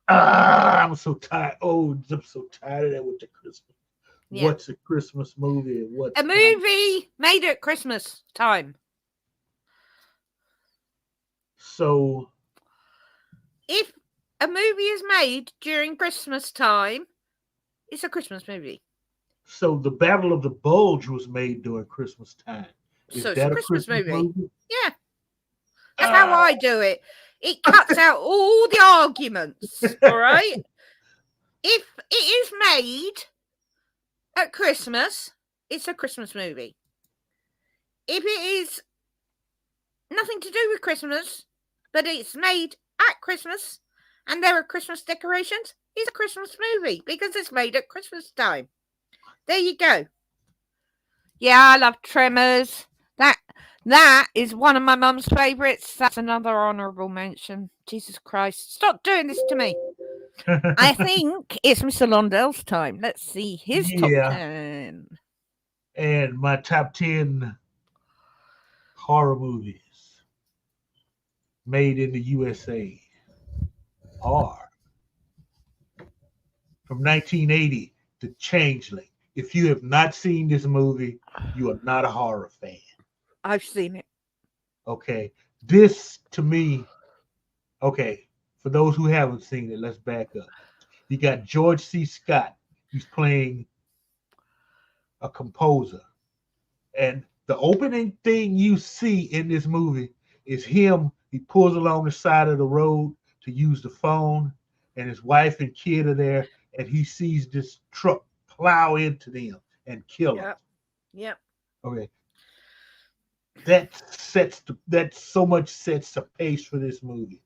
I'm so tired. I'm so tired of that with the Christmas. Yeah. What's a Christmas movie and what's a movie made at Christmas time? So, if a movie is made during Christmas time, it's a Christmas movie. So the Battle of the Bulge was made during Christmas time. So it's a Christmas movie? Yeah. That's how I do it. It cuts out all the arguments, all right? If it is made at Christmas, it's a Christmas movie. If it is nothing to do with Christmas, but it's made at Christmas and there are Christmas decorations, It's a Christmas movie because it's made at Christmas time. There you go. Yeah, I love Tremors. That is one of my mum's favourites. That's another honourable mention. Jesus Christ. Stop doing this to me. I think it's Mr. Londell's time. Let's see his top Yeah. 10. And my top 10 horror movies made in the USA are from 1980, The Changeling. If you have not seen this movie, you are not a horror fan. I've seen it. Okay. This, to me, okay, for those who haven't seen it, let's back up. You got George C. Scott. He's playing a composer. And the opening thing you see in this movie is him. He pulls along the side of the road to use the phone, and his wife and kid are there, and he sees this truck plow into them and kill them. Yep. Okay. That so much sets the pace for this movie.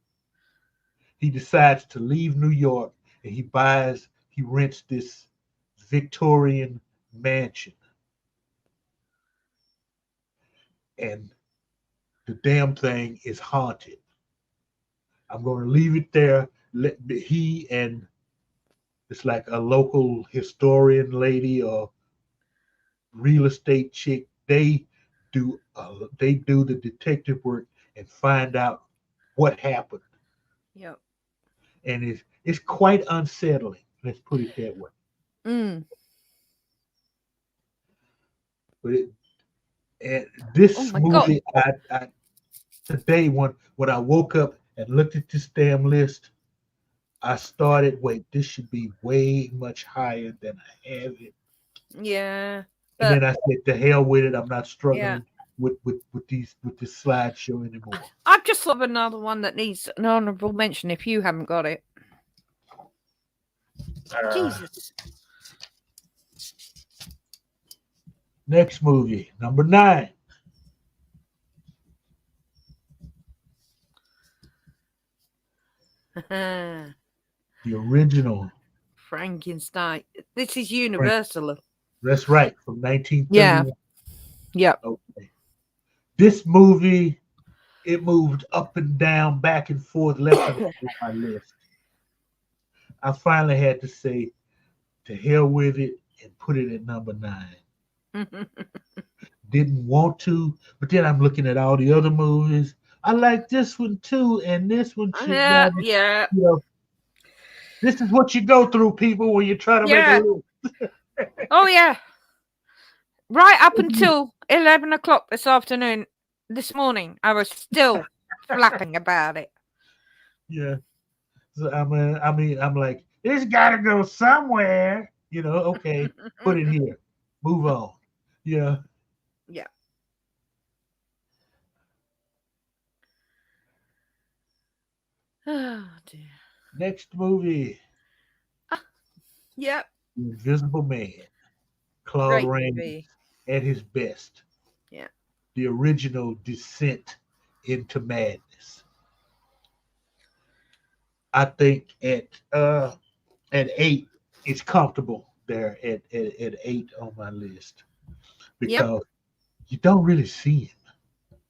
He decides to leave New York, and he rents this Victorian mansion. And the damn thing is haunted. I'm going to leave it there. He and it's like a local historian lady or real estate chick. They do the detective work and find out what happened. Yep. And it's quite unsettling. Let's put it that way. But this movie, I today when I woke up and looked at this damn list, I started, wait, this should be way much higher than I have it. Yeah. And then I said, to hell with it. I'm not struggling with this slideshow anymore. I've just thought of another one that needs an honourable mention if you haven't got it. Jesus. Next movie, number 9. The original Frankenstein. This is Universal. That's right, from 1931. Yeah. Okay. This movie, it moved up and down, back and forth, left and right on my list. I finally had to say, to hell with it, and put it at number 9. Didn't want to, but then I'm looking at all the other movies. I like this one too, and this one too. Yeah. You know, this is what you go through, people, when you try to make a list. Oh yeah. Right up until 11 o'clock this morning, I was still flapping about it. Yeah. So I'm like, it's got to go somewhere. You know, okay, put it here. Move on. Yeah. Yeah. Oh dear. Next movie. Yep. The Invisible Man. Claude Rains at his best. Yeah. The original descent into madness. I think at 8, it's comfortable there at 8 on my list because you don't really see him.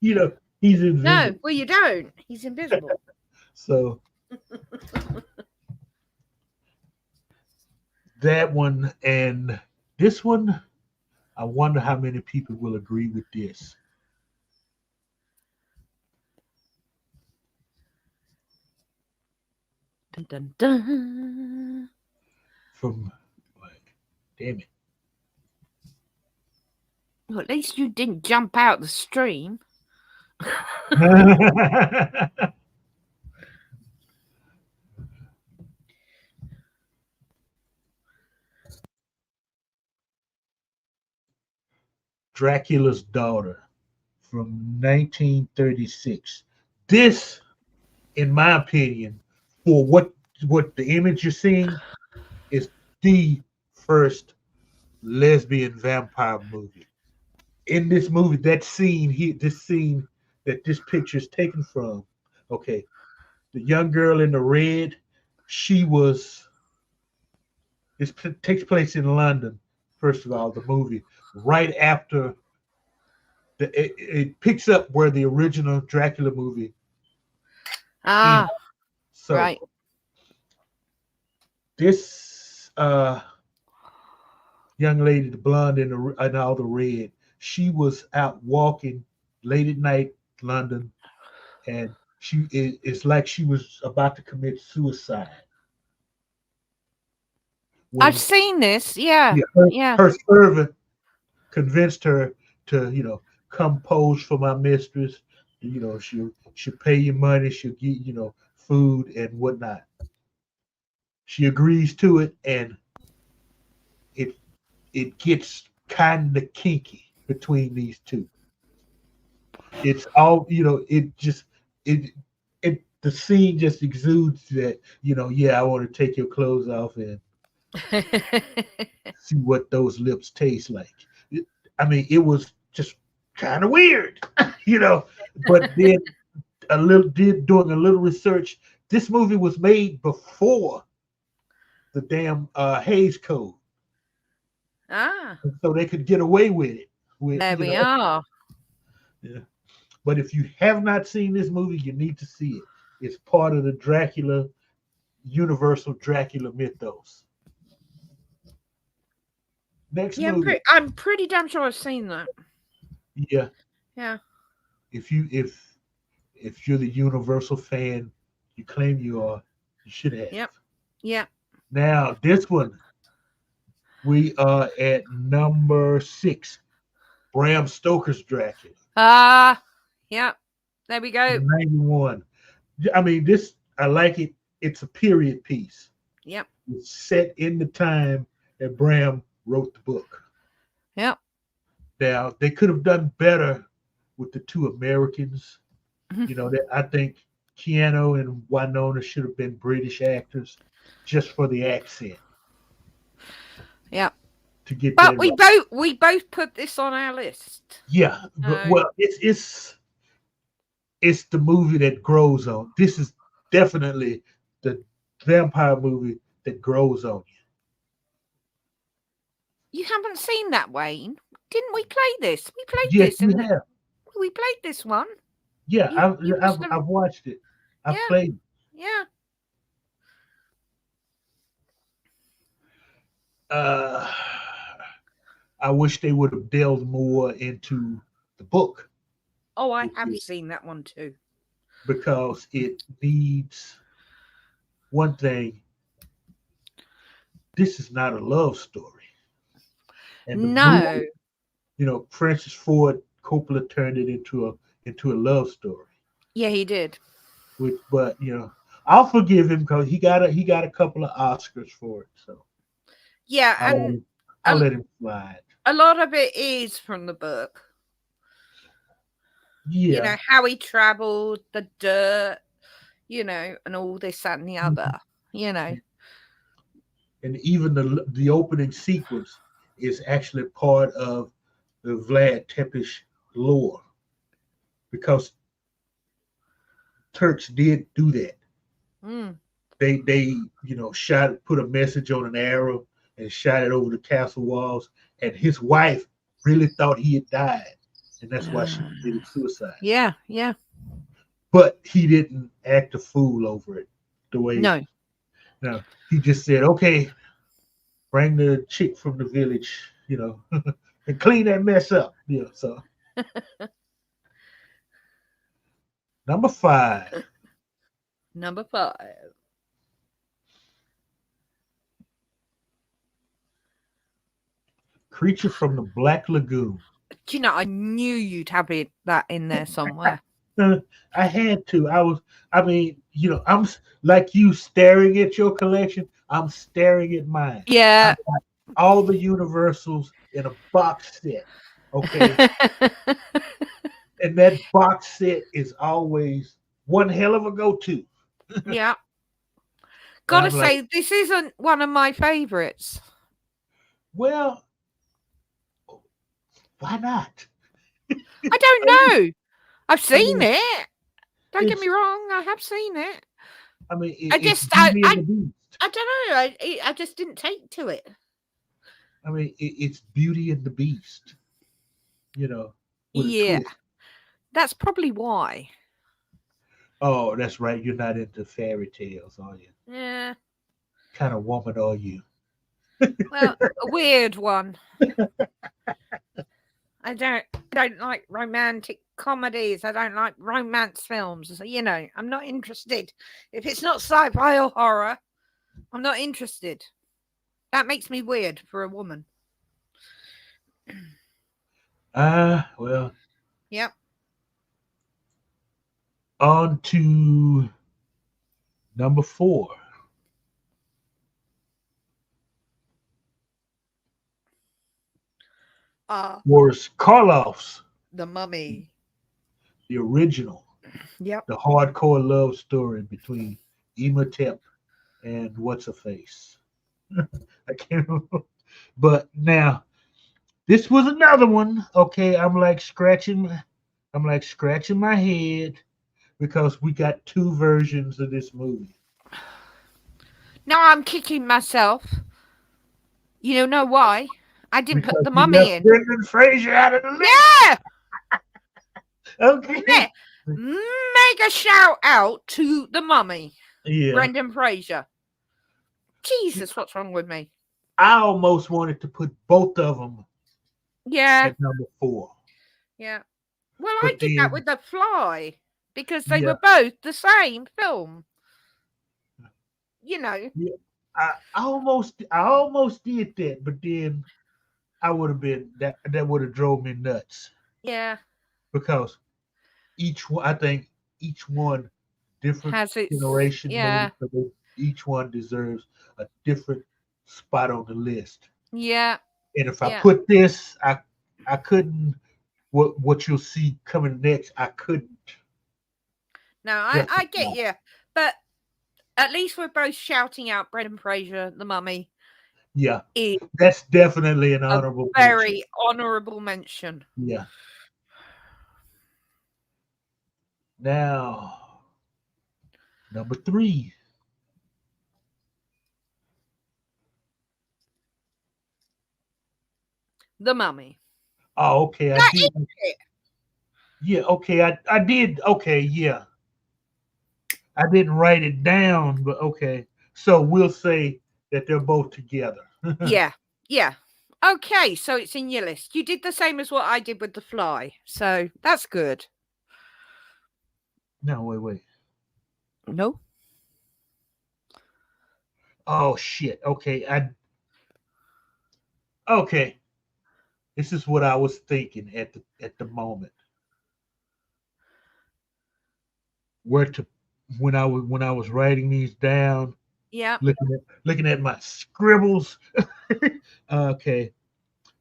You know, he's invisible. No, well, you don't. He's invisible. So that one and this one, I wonder how many people will agree with this. Dun, dun, dun. From, damn it. Well, at least you didn't jump out the stream. Dracula's Daughter from 1936. This, in my opinion, for what the image you're seeing, is the first lesbian vampire movie. In this movie, this scene that this picture is taken from, okay, the young girl in the red, she was takes place in London. First of all, the movie right after it picks up where the original Dracula movie ends. Ah, So right. this young lady, the blonde and all the red, she was out walking late at night, London, and it's like she was about to commit suicide I've when seen this. Yeah. yeah, her, Yeah. her servant convinced her to, come pose for my mistress. She'll pay you money, she'll get, food and whatnot. She agrees to it, and it it gets kind of kinky between these two. It's all, it just it the scene just exudes that, yeah, I want to take your clothes off and see what those lips taste like. I mean, it was just kind of weird, you know. But then doing a little research. This movie was made before the damn Hayes Code, Ah, so they could get away with it. With there we are. yeah. But if you have not seen this movie, you need to see it. It's part of the Dracula Universal Dracula mythos. Next Yeah, movie, I'm pretty damn sure I've seen that. yeah. Yeah. If you're the Universal fan you claim you are, you should have. Yep. Yep. Now this one, we are at number 6, Bram Stoker's Dracula, Ah, yep. There we go. 91. I mean, this I like it. It's a period piece. Yep. It's set in the time that Bram wrote the book. Yep. Now they could have done better with the two Americans. Mhm. That I think Keanu and Winona should have been British actors just for the accent Yep. to get But that right. we both put this on our list. Yeah, but well, it's the movie that grows on. This is definitely the vampire movie that grows on you. You haven't seen that, Wayne? Didn't we play this? We played Yes, this you in the. have. We played this one. Yeah, You must have. I've watched it. I've Yeah. played. Yeah. Uh, I wish they would have delved more into the book. Oh, I have seen that one too. Because it needs one thing. This is not a love story, and the No. movie, Francis Ford Coppola turned it into a love story. Yeah, he did. But I'll forgive him because he got a couple of Oscars for it, so Yeah, and I'll a, let him slide. a lot of it is from the book. Yeah, How he travelled, the dirt, and all this, that, and the other. and even the opening sequence is actually part of the Vlad Tepes lore because Turks did do that. Mm. They put a message on an arrow and shot it over the castle walls, and his wife really thought he had died, and that's why she committed suicide. Yeah, yeah. But he didn't act a fool over it the way. No, he just said, "Okay, bring the chick from the village, and clean that mess up." So number 5. Number 5. Creature from the Black Lagoon. I knew you'd have that in there somewhere. I had to. I'm like you staring at your collection. I'm staring at mine. Yeah. I've got all the Universals in a box set. Okay. And that box set is always one hell of a go-to. Yeah. Gotta say, this isn't one of my favorites. Well, why not? I don't know. I've seen it. Don't get me wrong. I have seen it. I mean, I it's just, Beauty and the Beast. I don't know. I just didn't take to it. I mean, it's Beauty and the Beast. With a Yeah, twist. that's probably why. Oh, that's right. You're not into fairy tales, are you? Yeah. Kind of woman are you? Well, a weird one. I don't like romantic comedies. I don't like romance films. I'm not interested. If it's not sci-fi or horror, I'm not interested. That makes me weird for a woman. Well, Yep. on to number 4. Was Karloff's, The Mummy. the original, Yep. the hardcore love story between Imhotep and what's her face. I can't remember. But now this was another one. Okay, I'm like scratching my head because we got two versions of this movie. Now I'm kicking myself. You know why? I didn't put Because the you Mummy left in. Brendan Fraser out of the list. Yeah. Okay. Mega shout out to the Mummy. Yeah. Brendan Fraser. Jesus, what's wrong with me? I almost wanted to put both of them Yeah. at number 4. Yeah. Well, I But did that then, with The Fly because they yeah, were both the same film. yeah, I almost did that, but then I would have been that would have drove me nuts Yeah. because I think each one different Has its, generation movie, yeah. so each one deserves a different spot on the list. Yeah. And if I Yeah. put this, I couldn't. What you'll see coming next, I couldn't. No, I get you. But at least we're both shouting out Brendan Fraser, the Mummy. Yeah, that's definitely an A honorable very mention. honourable mention. Yeah. Now, number 3. The Mummy. Oh, okay. I That did. is it. Yeah. Okay. I did. Okay. Yeah. I didn't write it down, but okay. So we'll say that they're both together. Yeah. Yeah. Okay, so it's in your list. You did the same as what I did with The Fly. So that's good. No, wait. No. Oh shit. Okay. This is what I was thinking at the moment. Where to when I was writing these down, Yeah. looking at my scribbles. Okay.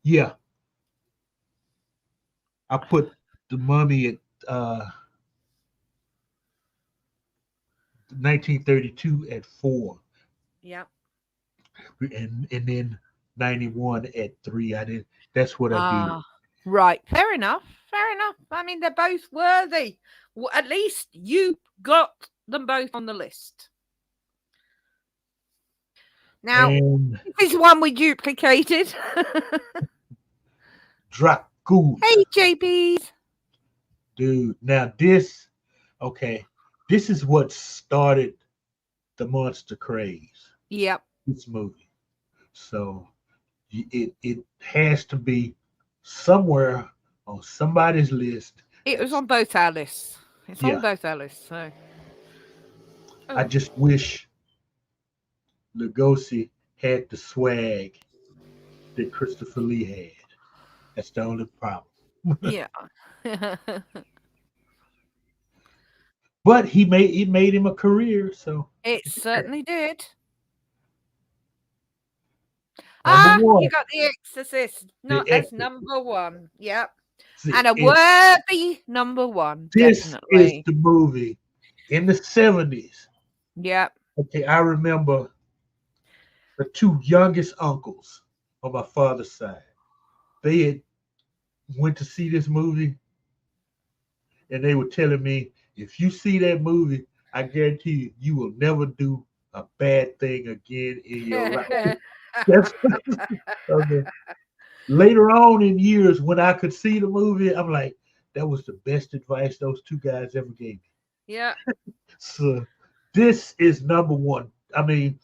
Yeah. I put the Mummy at 1932 at 4, Yeah. and then 91 at 3. I did. That's what I did. Right. Fair enough. Fair enough. I mean, they're both worthy. Well, at least you got them both on the list. Now, And this is one we duplicated. Dracul, Hey, JPs. dude. Now this, okay, this is what started the monster craze. Yep. This movie. So it has to be somewhere on somebody's list. It was on both our lists. It's Yeah. on both our lists. So I just wish Lugosi had the swag that Christopher Lee had. That's the only problem. yeah. But it made him a career. So It certainly did. number 1, You got The Exorcist. The That's Exorcist. number 1. Yep. See, And a worthy number 1. this Definitely. is the movie in the 70s. Yep. Okay, I remember the two youngest uncles on my father's side. They had went to see this movie, and they were telling me, if you see that movie, I guarantee you, you will never do a bad thing again in your life. That's okay. Later on in years, when I could see the movie, I'm like, that was the best advice those two guys ever gave me. Yeah. So this is number one. I mean,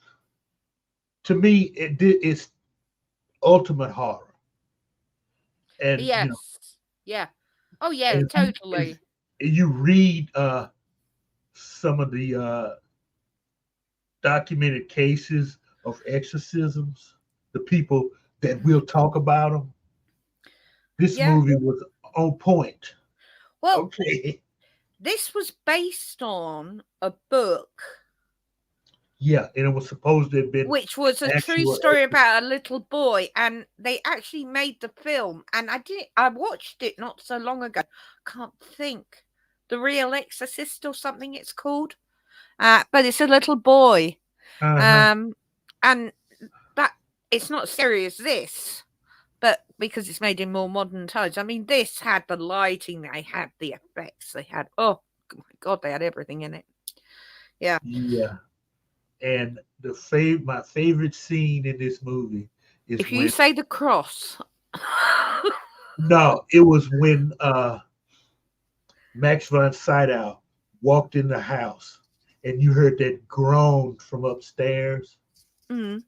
to me, it's ultimate horror, and Yes. Yeah. Oh yeah, if totally. you read some of the documented cases of exorcisms, the people that will talk about them, this Yeah. movie was on point. Well, Okay, this was based on a book, yeah, and it was supposed to have been which was a true actual. story about a little boy, and they actually made the film. And I watched it not so long ago. Can't think, The Real Exorcist or something it's called. But it's a little boy, Uh-huh. and that it's not as scary as this, but because it's made in more modern times. I mean, this had the lighting, they had the effects, they had oh my god, they had everything in it. Yeah. Yeah, and my favorite scene in this movie is If you when say the cross. no, it was when Max von Sydow walked in the house and you heard that groan from upstairs. Mm.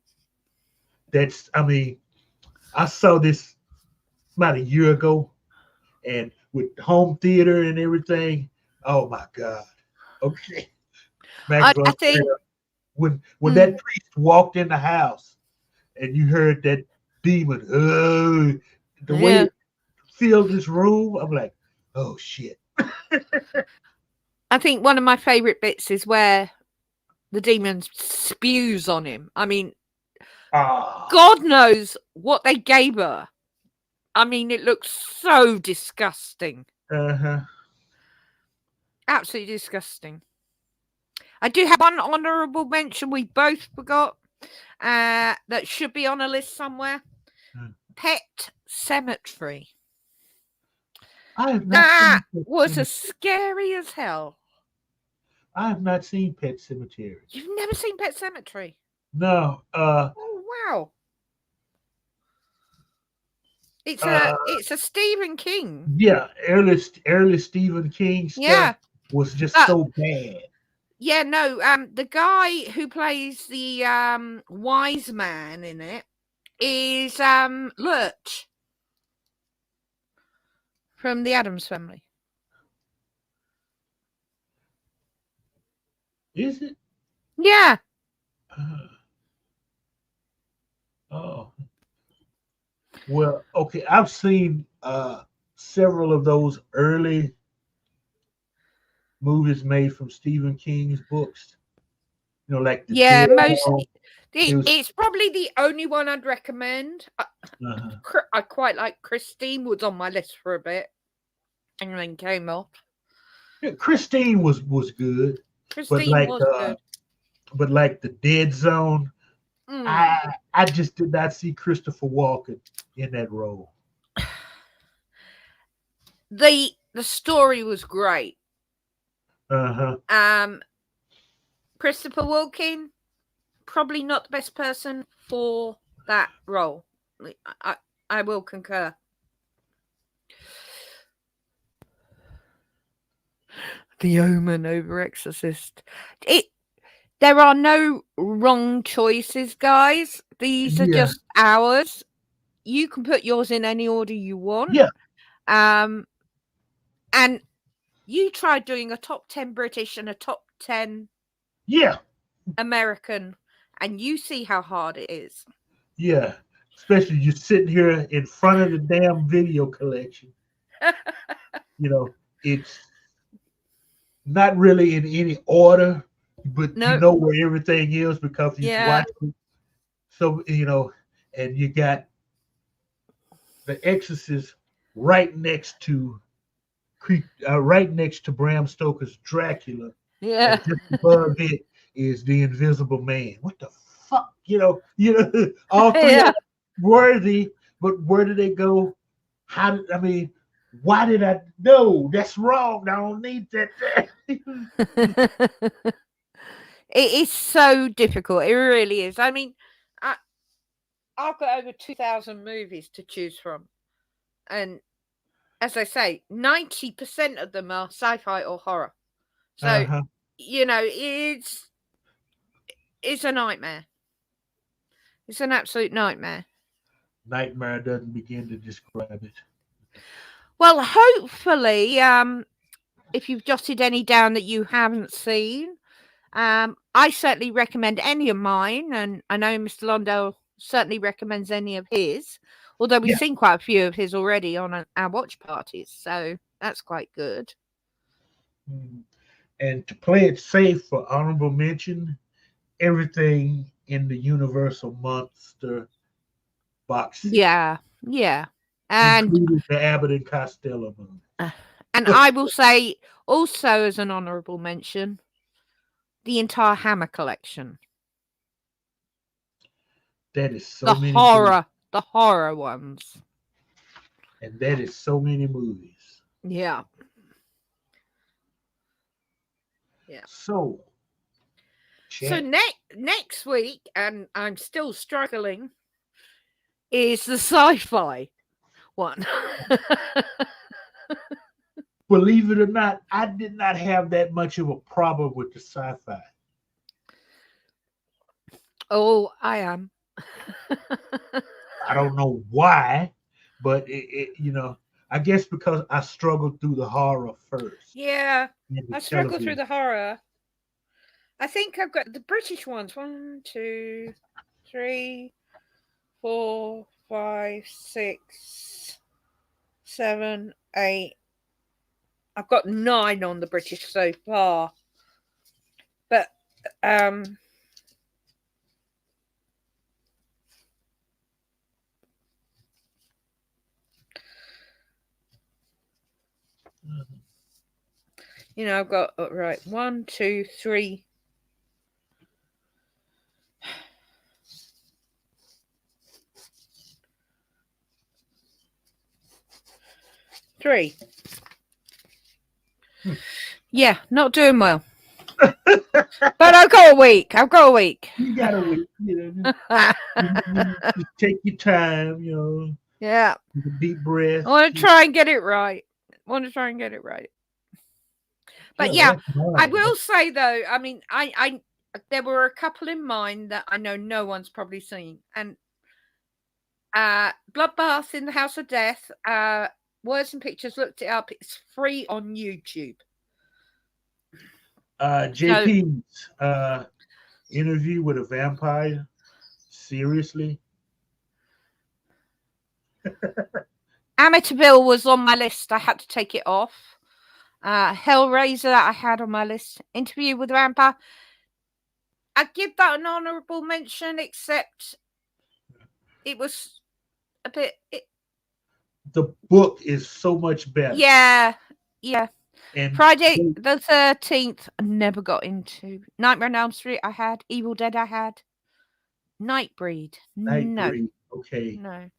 I mean, I saw this about a year ago and with home theater and everything. Oh my God. Okay. Max I von think Sydow. When mm, that priest walked in the house and you heard that demon, the way yeah, it filled this room, I'm like, oh shit. I think one of my favorite bits is where the demon spews on him. I mean, Ah. God knows what they gave her. I mean, it looks so disgusting. Uh-huh. Absolutely disgusting. I do have one honourable mention we both forgot that should be on a list somewhere. Pet Cemetery. I have not That seen Pet was Cemetery. as scary as hell. I have not seen Pet Cemetery. You've never seen Pet Cemetery? No. Oh wow. Uh It's a Stephen King. yeah, early Stephen King stuff Yeah. was just Uh, so bad. yeah, no, the guy who plays the wise man in it is Lurch from the Addams Family. Is it? Yeah. Oh. Well, okay. I've seen several of those early movies made from Stephen King's books. You know, like the Yeah, Dead most Zone. It was, it's probably the only one I'd recommend. uh-huh. I quite like Christine, was on my list for a bit and then came off. Yeah, Christine was good, but Christine was good. but like the Dead Zone, I just did not see Christopher Walken in that role. The story was great. Uh-huh. Christopher Walken, probably not the best person for that role. I will concur. The Omen over Exorcist. There are no wrong choices, guys. These are just ours. You can put yours in any order you want. Yeah. And you tried doing a top 10 British and a top 10 American, and you see how hard it is. Yeah. Especially you sitting here in front of the damn video collection. You know, it's not really in any order, but you know where everything is because you've watched it. So, you know, and you got The Exorcist right next to Bram Stoker's Dracula. Yeah. And just above it is The Invisible Man. What the fuck? You know, all three are worthy, but where do they go? I mean, Why did I? No, that's wrong. I don't need that. It is so difficult. It really is. I mean, I've got over 2,000 movies to choose from. And as I say, 90% of them are sci-fi or horror. So, Uh-huh. it's a nightmare. It's an absolute nightmare. Nightmare doesn't begin to describe it. Well, hopefully, if you've jotted any down that you haven't seen, I certainly recommend any of mine, and I know Mr. Londell certainly recommends any of his, although we've Yeah. seen quite a few of his already on our watch parties, so that's quite good. Mm. And to play it safe for honorable mention, everything in the Universal Monster box set, Yeah, and including the Abbott and Costello movie. and I will say also as an honourable mention, the entire Hammer collection, That is the so many movies. horror ones. And that is so many movies. Yeah. So, So chat. next week, and I'm still struggling, is the sci-fi one. Believe it or not, I did not have that much of a problem with the sci-fi. Oh, I am. I don't know why, but I guess because I struggled through the horror first. Yeah, And the I struggle through television. the horror. I think I've got the British ones. 1, 2, 3, 4, 5, 6, 7, 8. I've got 9 on the British so far. But I've got right 1, 2, 3. 3. Yeah, not doing well. But I've got a week. You got a week. Just take your time. Yeah. Take a deep breath. I want to try and get it right. But yeah, I will say though, I mean, I there were a couple in mind that I know no one's probably seen, and Bloodbath in the House of Death. Words and Pictures looked it up. It's free on YouTube. JP's interview with a vampire. Seriously? Amityville was on my list. I had to take it off. Hellraiser that I had on my list. Interview with a Vampire. I'd give that an honourable mention, except it was a bit. The book is so much better. Yeah. And Friday the 13th, I never got into. Nightmare on Elm Street, I had. Evil Dead, I had. Nightbreed, no. Okay. No.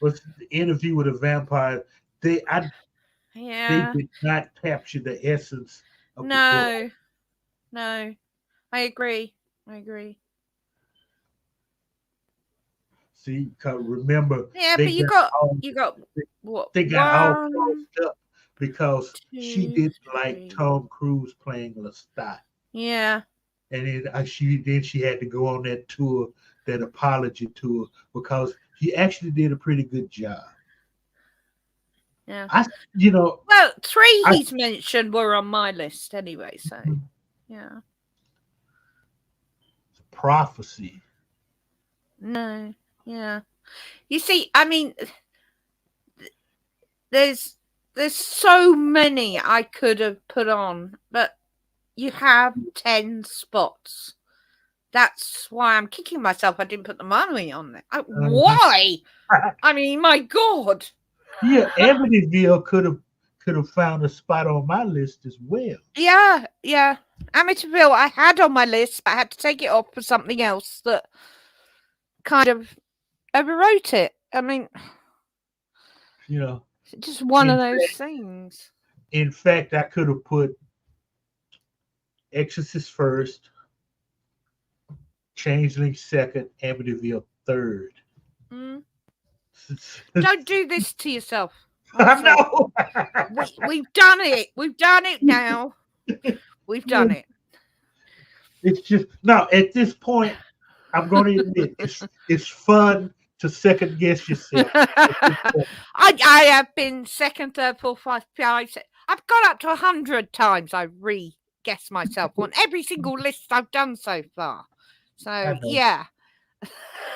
What's the Interview with a Vampire? They did not capture the essence of the book. No. I agree. See, remember. Yeah, but you got what? They got all crossed up because she didn't like Tom Cruise playing Lestat. Yeah. And then she had to go on that tour, that apology tour, because he actually did a pretty good job. Yeah. Well, 3 he's mentioned were on my list anyway, so yeah. Prophecy. No. Yeah. You see, I mean, there's so many I could have put on, but you have 10 spots. That's why I'm kicking myself I didn't put the money on there. Why? I mean, my God. Yeah, Amityville could have found a spot on my list as well. Yeah. Amityville I had on my list, but I had to take it off for something else that kind of overwrote it. I mean, It's just one of In those fact, things. in fact, I could have put Exorcist first, Changeling second, Amityville third. Mm. Don't do this to yourself. I Honestly. know. We've done it. We've done it now. We've done it. It's just no. At this point, I'm going to admit it's fun to second guess yourself. At this point. I have been second, third, fourth, fifth, I've gone up to 100 times. I re-guessed myself on every single list I've done so far. So yeah.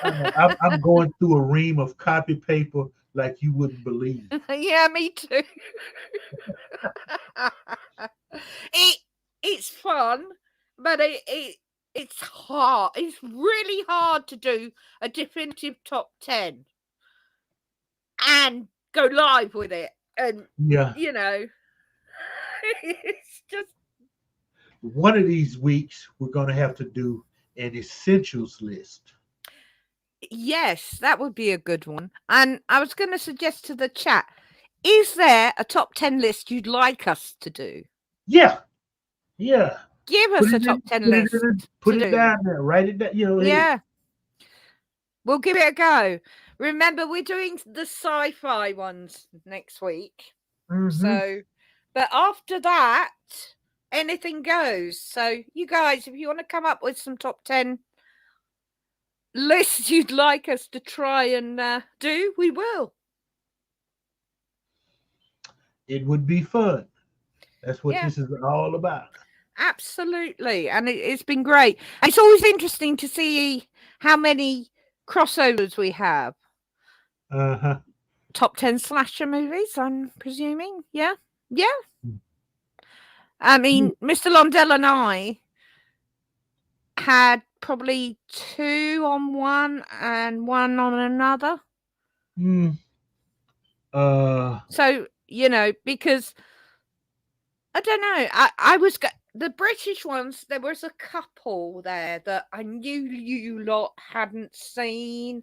I'm going through a ream of copy paper like you wouldn't believe. Yeah, me too. It's fun, but it's hard. It's really hard to do a definitive top 10 and go live with it. And Yeah, it's just one of these weeks we're going to have to do an essentials list. yes, that would be a good one. And I was going to suggest to the chat, is there a top 10 list you'd like us to do? Yeah. Give us a top 10 list. Put it down there. Write it down. Yeah. We'll give it a go. Remember, we're doing the sci-fi ones next week. Mm-hmm. So, but after that, anything goes. So, you guys, if you want to come up with some top 10 lists you'd like us to try and do, we will. It would be fun. That's what this is all about. Absolutely. And it's been great. And it's always interesting to see how many crossovers we have. Uh-huh. Top 10 slasher movies, I'm presuming. Yeah. I mean, Mr. Londell and I had probably 2 on one and 1 on another. So, because I don't know, I was the British ones, there was a couple there that I knew you lot hadn't seen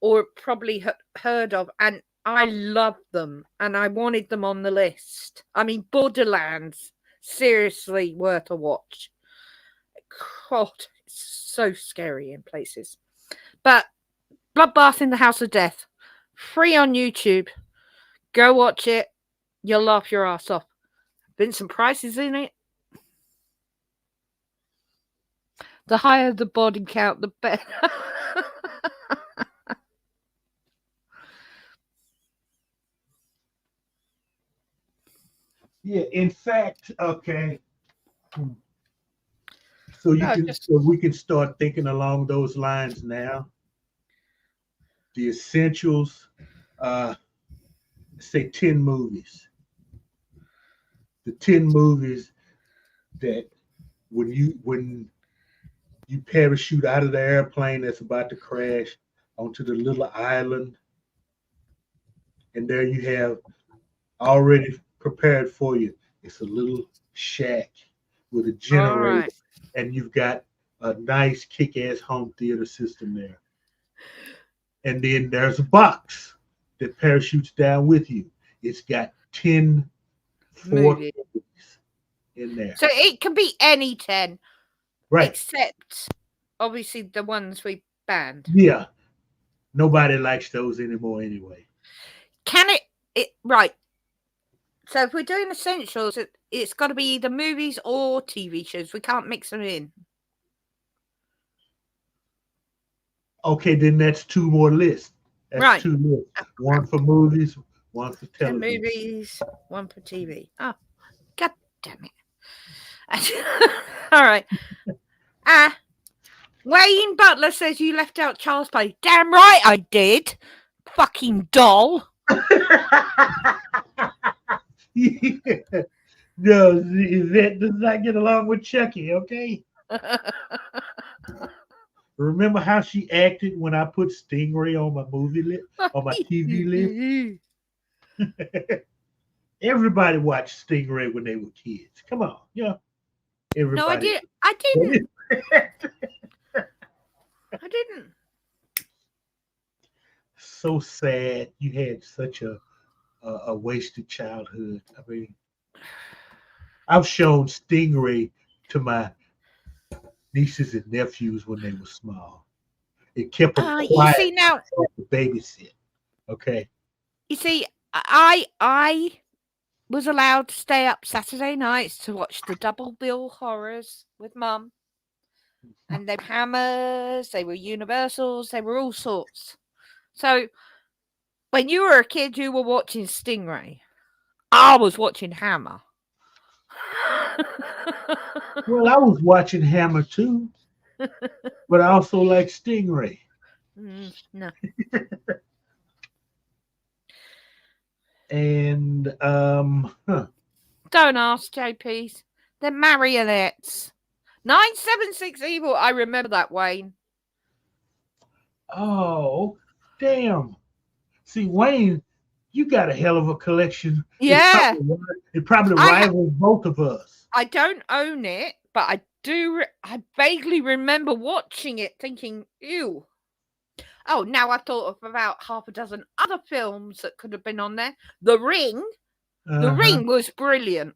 or probably heard of, and I loved them and I wanted them on the list. I mean, Borderlands, seriously worth a watch. God, it's so scary in places. But Bloodbath in the House of Death, free on YouTube. Go watch it. You'll laugh your ass off. Vincent Price is in it. The higher the body count, the better. Yeah, in fact, okay. So we can start thinking along those lines now. The essentials, say 10 movies. The 10 movies that when you parachute out of the airplane that's about to crash onto the little island, and there you have already prepared for you. It's a little shack with a generator, and you've got a nice kick-ass home theater system there. And then there's a box that parachutes down with you. It's got 10 movies in there. So it can be any 10. Right. Except, obviously, the ones we banned. Yeah. Nobody likes those anymore anyway. Can it right. So if we're doing essentials, it's got to be either movies or TV shows. We can't mix them in. Okay, then that's 2 more lists. That's right. 2 lists. One for movies, one for television. 10 movies, 1 for TV. Oh, God damn it. All right. Wayne Butler says you left out Child's Play. Damn right I did. Fucking doll. Yeah. No, Yvette does not get along with Chucky, okay? Remember how she acted when I put Stingray on my movie list, on my TV list? Everybody watched Stingray when they were kids. Come on, yeah. Everybody. No, I didn't. I didn't. So sad. You had such a a wasted childhood. I mean, I've shown Stingray to my nieces and nephews when they were small. It kept them You quiet see now. to babysit. Okay. You see, I was allowed to stay up Saturday nights to watch the double bill horrors with Mum. And they were Hammers, they were Universals, they were all sorts. So when you were a kid, you were watching Stingray. I was watching Hammer. Well, I was watching Hammer too, but I also like Stingray. No. And Don't ask, JPs. They're marionettes. 976 Evil. I remember that, Wayne. Oh, damn. See, Wayne, you got a hell of a collection. Yeah. It probably rivals both of us. I don't own it, but I do. I vaguely remember watching it thinking, ew. Oh, now I thought of about half a dozen other films that could have been on there. The Ring. The Ring was brilliant.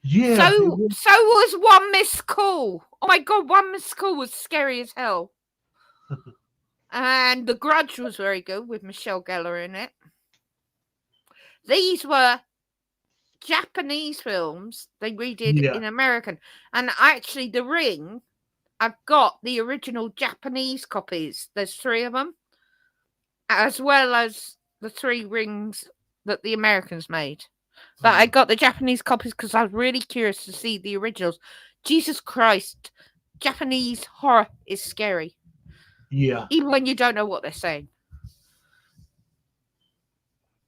Yeah. So was One Missed Call. Oh my God, One Missed Call was scary as hell. And The Grudge was very good with Michelle Gellar in it. These were Japanese films they redid in American. And actually, The Ring, I've got the original Japanese copies. There's 3 of them, as well as the 3 rings that the Americans made. But I got the Japanese copies because I was really curious to see the originals. Jesus Christ, Japanese horror is scary. Yeah. Even when you don't know what they're saying.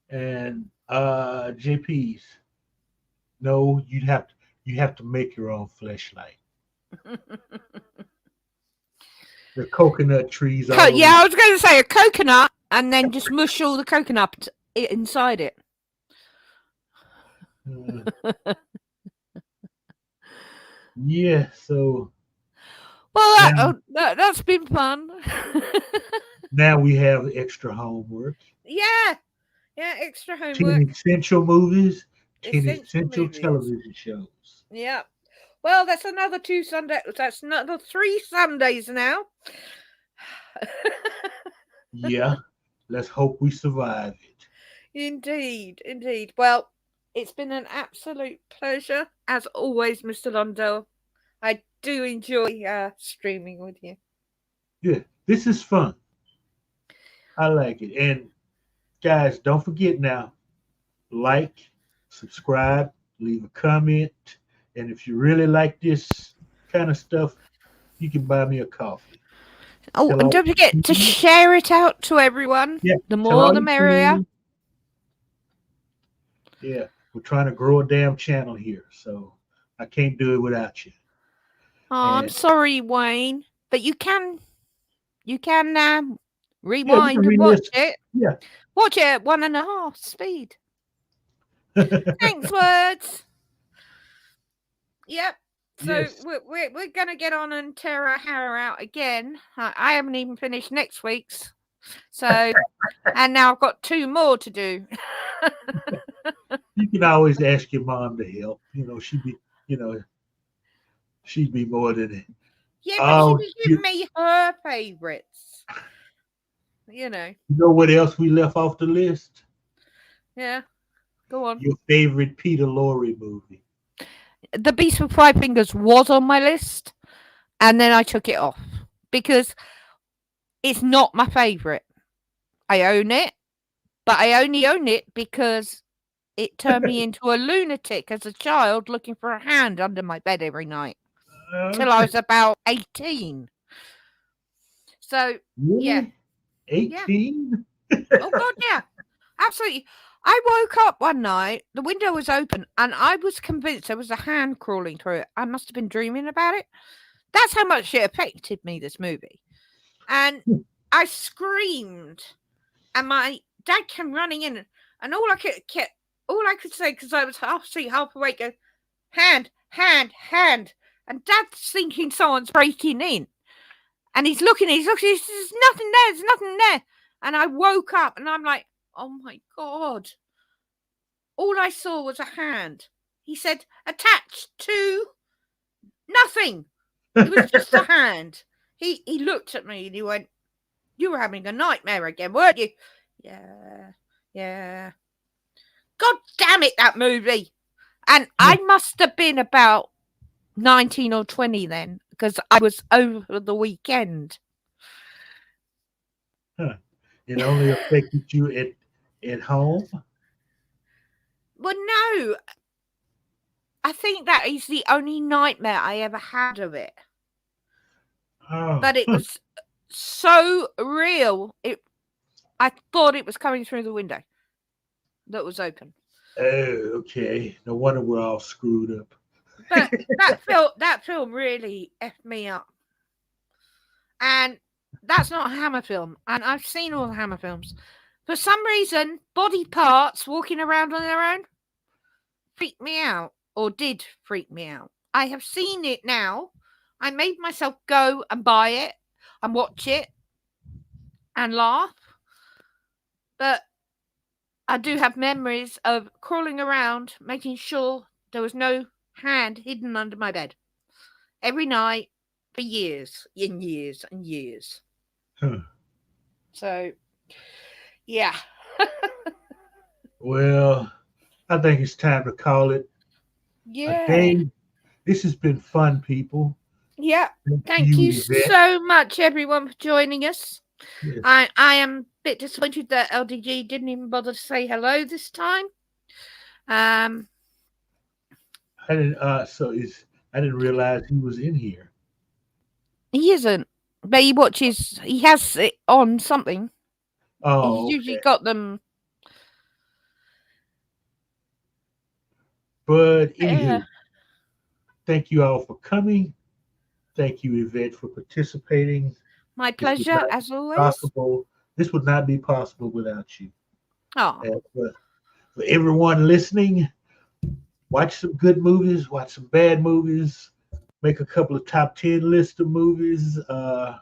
And JP's. No, you have to make your own fleshlight. The coconut trees. Yeah, I was going to say a coconut, and then just mush all the coconut inside it. Yeah. So. Well, that's been fun. Now we have extra homework. Yeah, extra homework. 10 essential movies, 10 essential television shows. Yeah. Well, that's another 2 Sundays. That's another 3 Sundays now. Yeah. Let's hope we survive it. Indeed. Well, it's been an absolute pleasure, as always, Mr. Lundell. I do enjoy streaming with you. Yeah, this is fun. I like it. And guys, don't forget now, like, subscribe, leave a comment. And if you really like this kind of stuff, you can buy me a coffee. Oh, and don't forget to share it out to everyone. Yeah, the more, the merrier. Yeah, we're trying to grow a damn channel here, so I can't do it without you. Oh, I'm sorry, Wayne, but you can rewind and watch it. Yeah, watch it at 1.5 speed. Thanks, words. Yep. So yes. we're gonna get on and tear our hair out again. I haven't even finished next week's, so and now I've got 2 more to do. You can always ask your mom to help. She'd be more than it. Yeah, but she was giving me her favorites. You know what else we left off the list? Yeah, go on. Your favorite Peter Lorre movie. The Beast with 5 Fingers was on my list, and then I took it off because it's not my favorite. I own it, but I only own it because it turned me into a lunatic as a child looking for a hand under my bed every night till I was about 18. So, really? Yeah. 18? Yeah. Oh, God, yeah. Absolutely. I woke up one night, the window was open, and I was convinced there was a hand crawling through it. I must have been dreaming about it. That's how much it affected me, this movie. And I screamed, and my dad came running in, and all I could say, because I was half asleep, half awake, go, hand, hand, hand. And Dad's thinking someone's breaking in. And he's looking, he says, there's nothing there. And I woke up, and I'm like, Oh my God. All I saw was a hand. He said, attached to nothing. It was just a hand. He looked at me and he went, you were having a nightmare again, weren't you? Yeah. God damn it, that movie. And I must have been about 19 or 20 then, because I was over the weekend. Huh. It only affected you at home? Well, no. I think that is the only nightmare I ever had of it. Oh. But it was so real. I thought it was coming through the window that was open. Oh, okay. No wonder we're all screwed up. But that film really effed me up. And that's not a Hammer film. And I've seen all the Hammer films. For some reason, body parts walking around on their own freaked me out, or did freak me out. I have seen it now. I made myself go and buy it and watch it and laugh. But I do have memories of crawling around, making sure there was no hand hidden under my bed. Every night for years and years and years. Huh. So, yeah. Well, I think it's time to call it a day. This has been fun, people. Yeah. Thank you so much, everyone, for joining us. Yes. I am a bit disappointed that LDG didn't even bother to say hello this time. I didn't. I didn't realize he was in here. He isn't, but he watches. He has it on something. Oh, he's usually got them. But anywho, thank you all for coming. Thank you, Yvette, for participating. My pleasure, as always. This would not be possible without you. Oh. For everyone listening, watch some good movies, watch some bad movies, make a couple of top 10 lists of movies. Write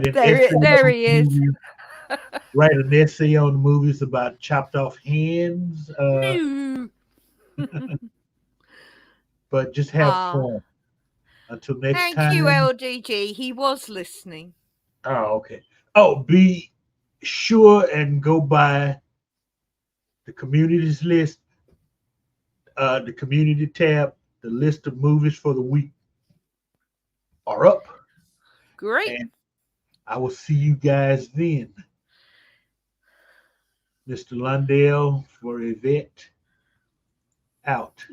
an essay. There he is. Write an essay on the movies about chopped off hands. But just have fun. Until next time. Thank you, LDG. He was listening. Oh, okay. Oh, be sure and go by the communities list, the community tab. The list of movies for the week are up. Great. And I will see you guys then. Mr. Lundell for Yvette, out.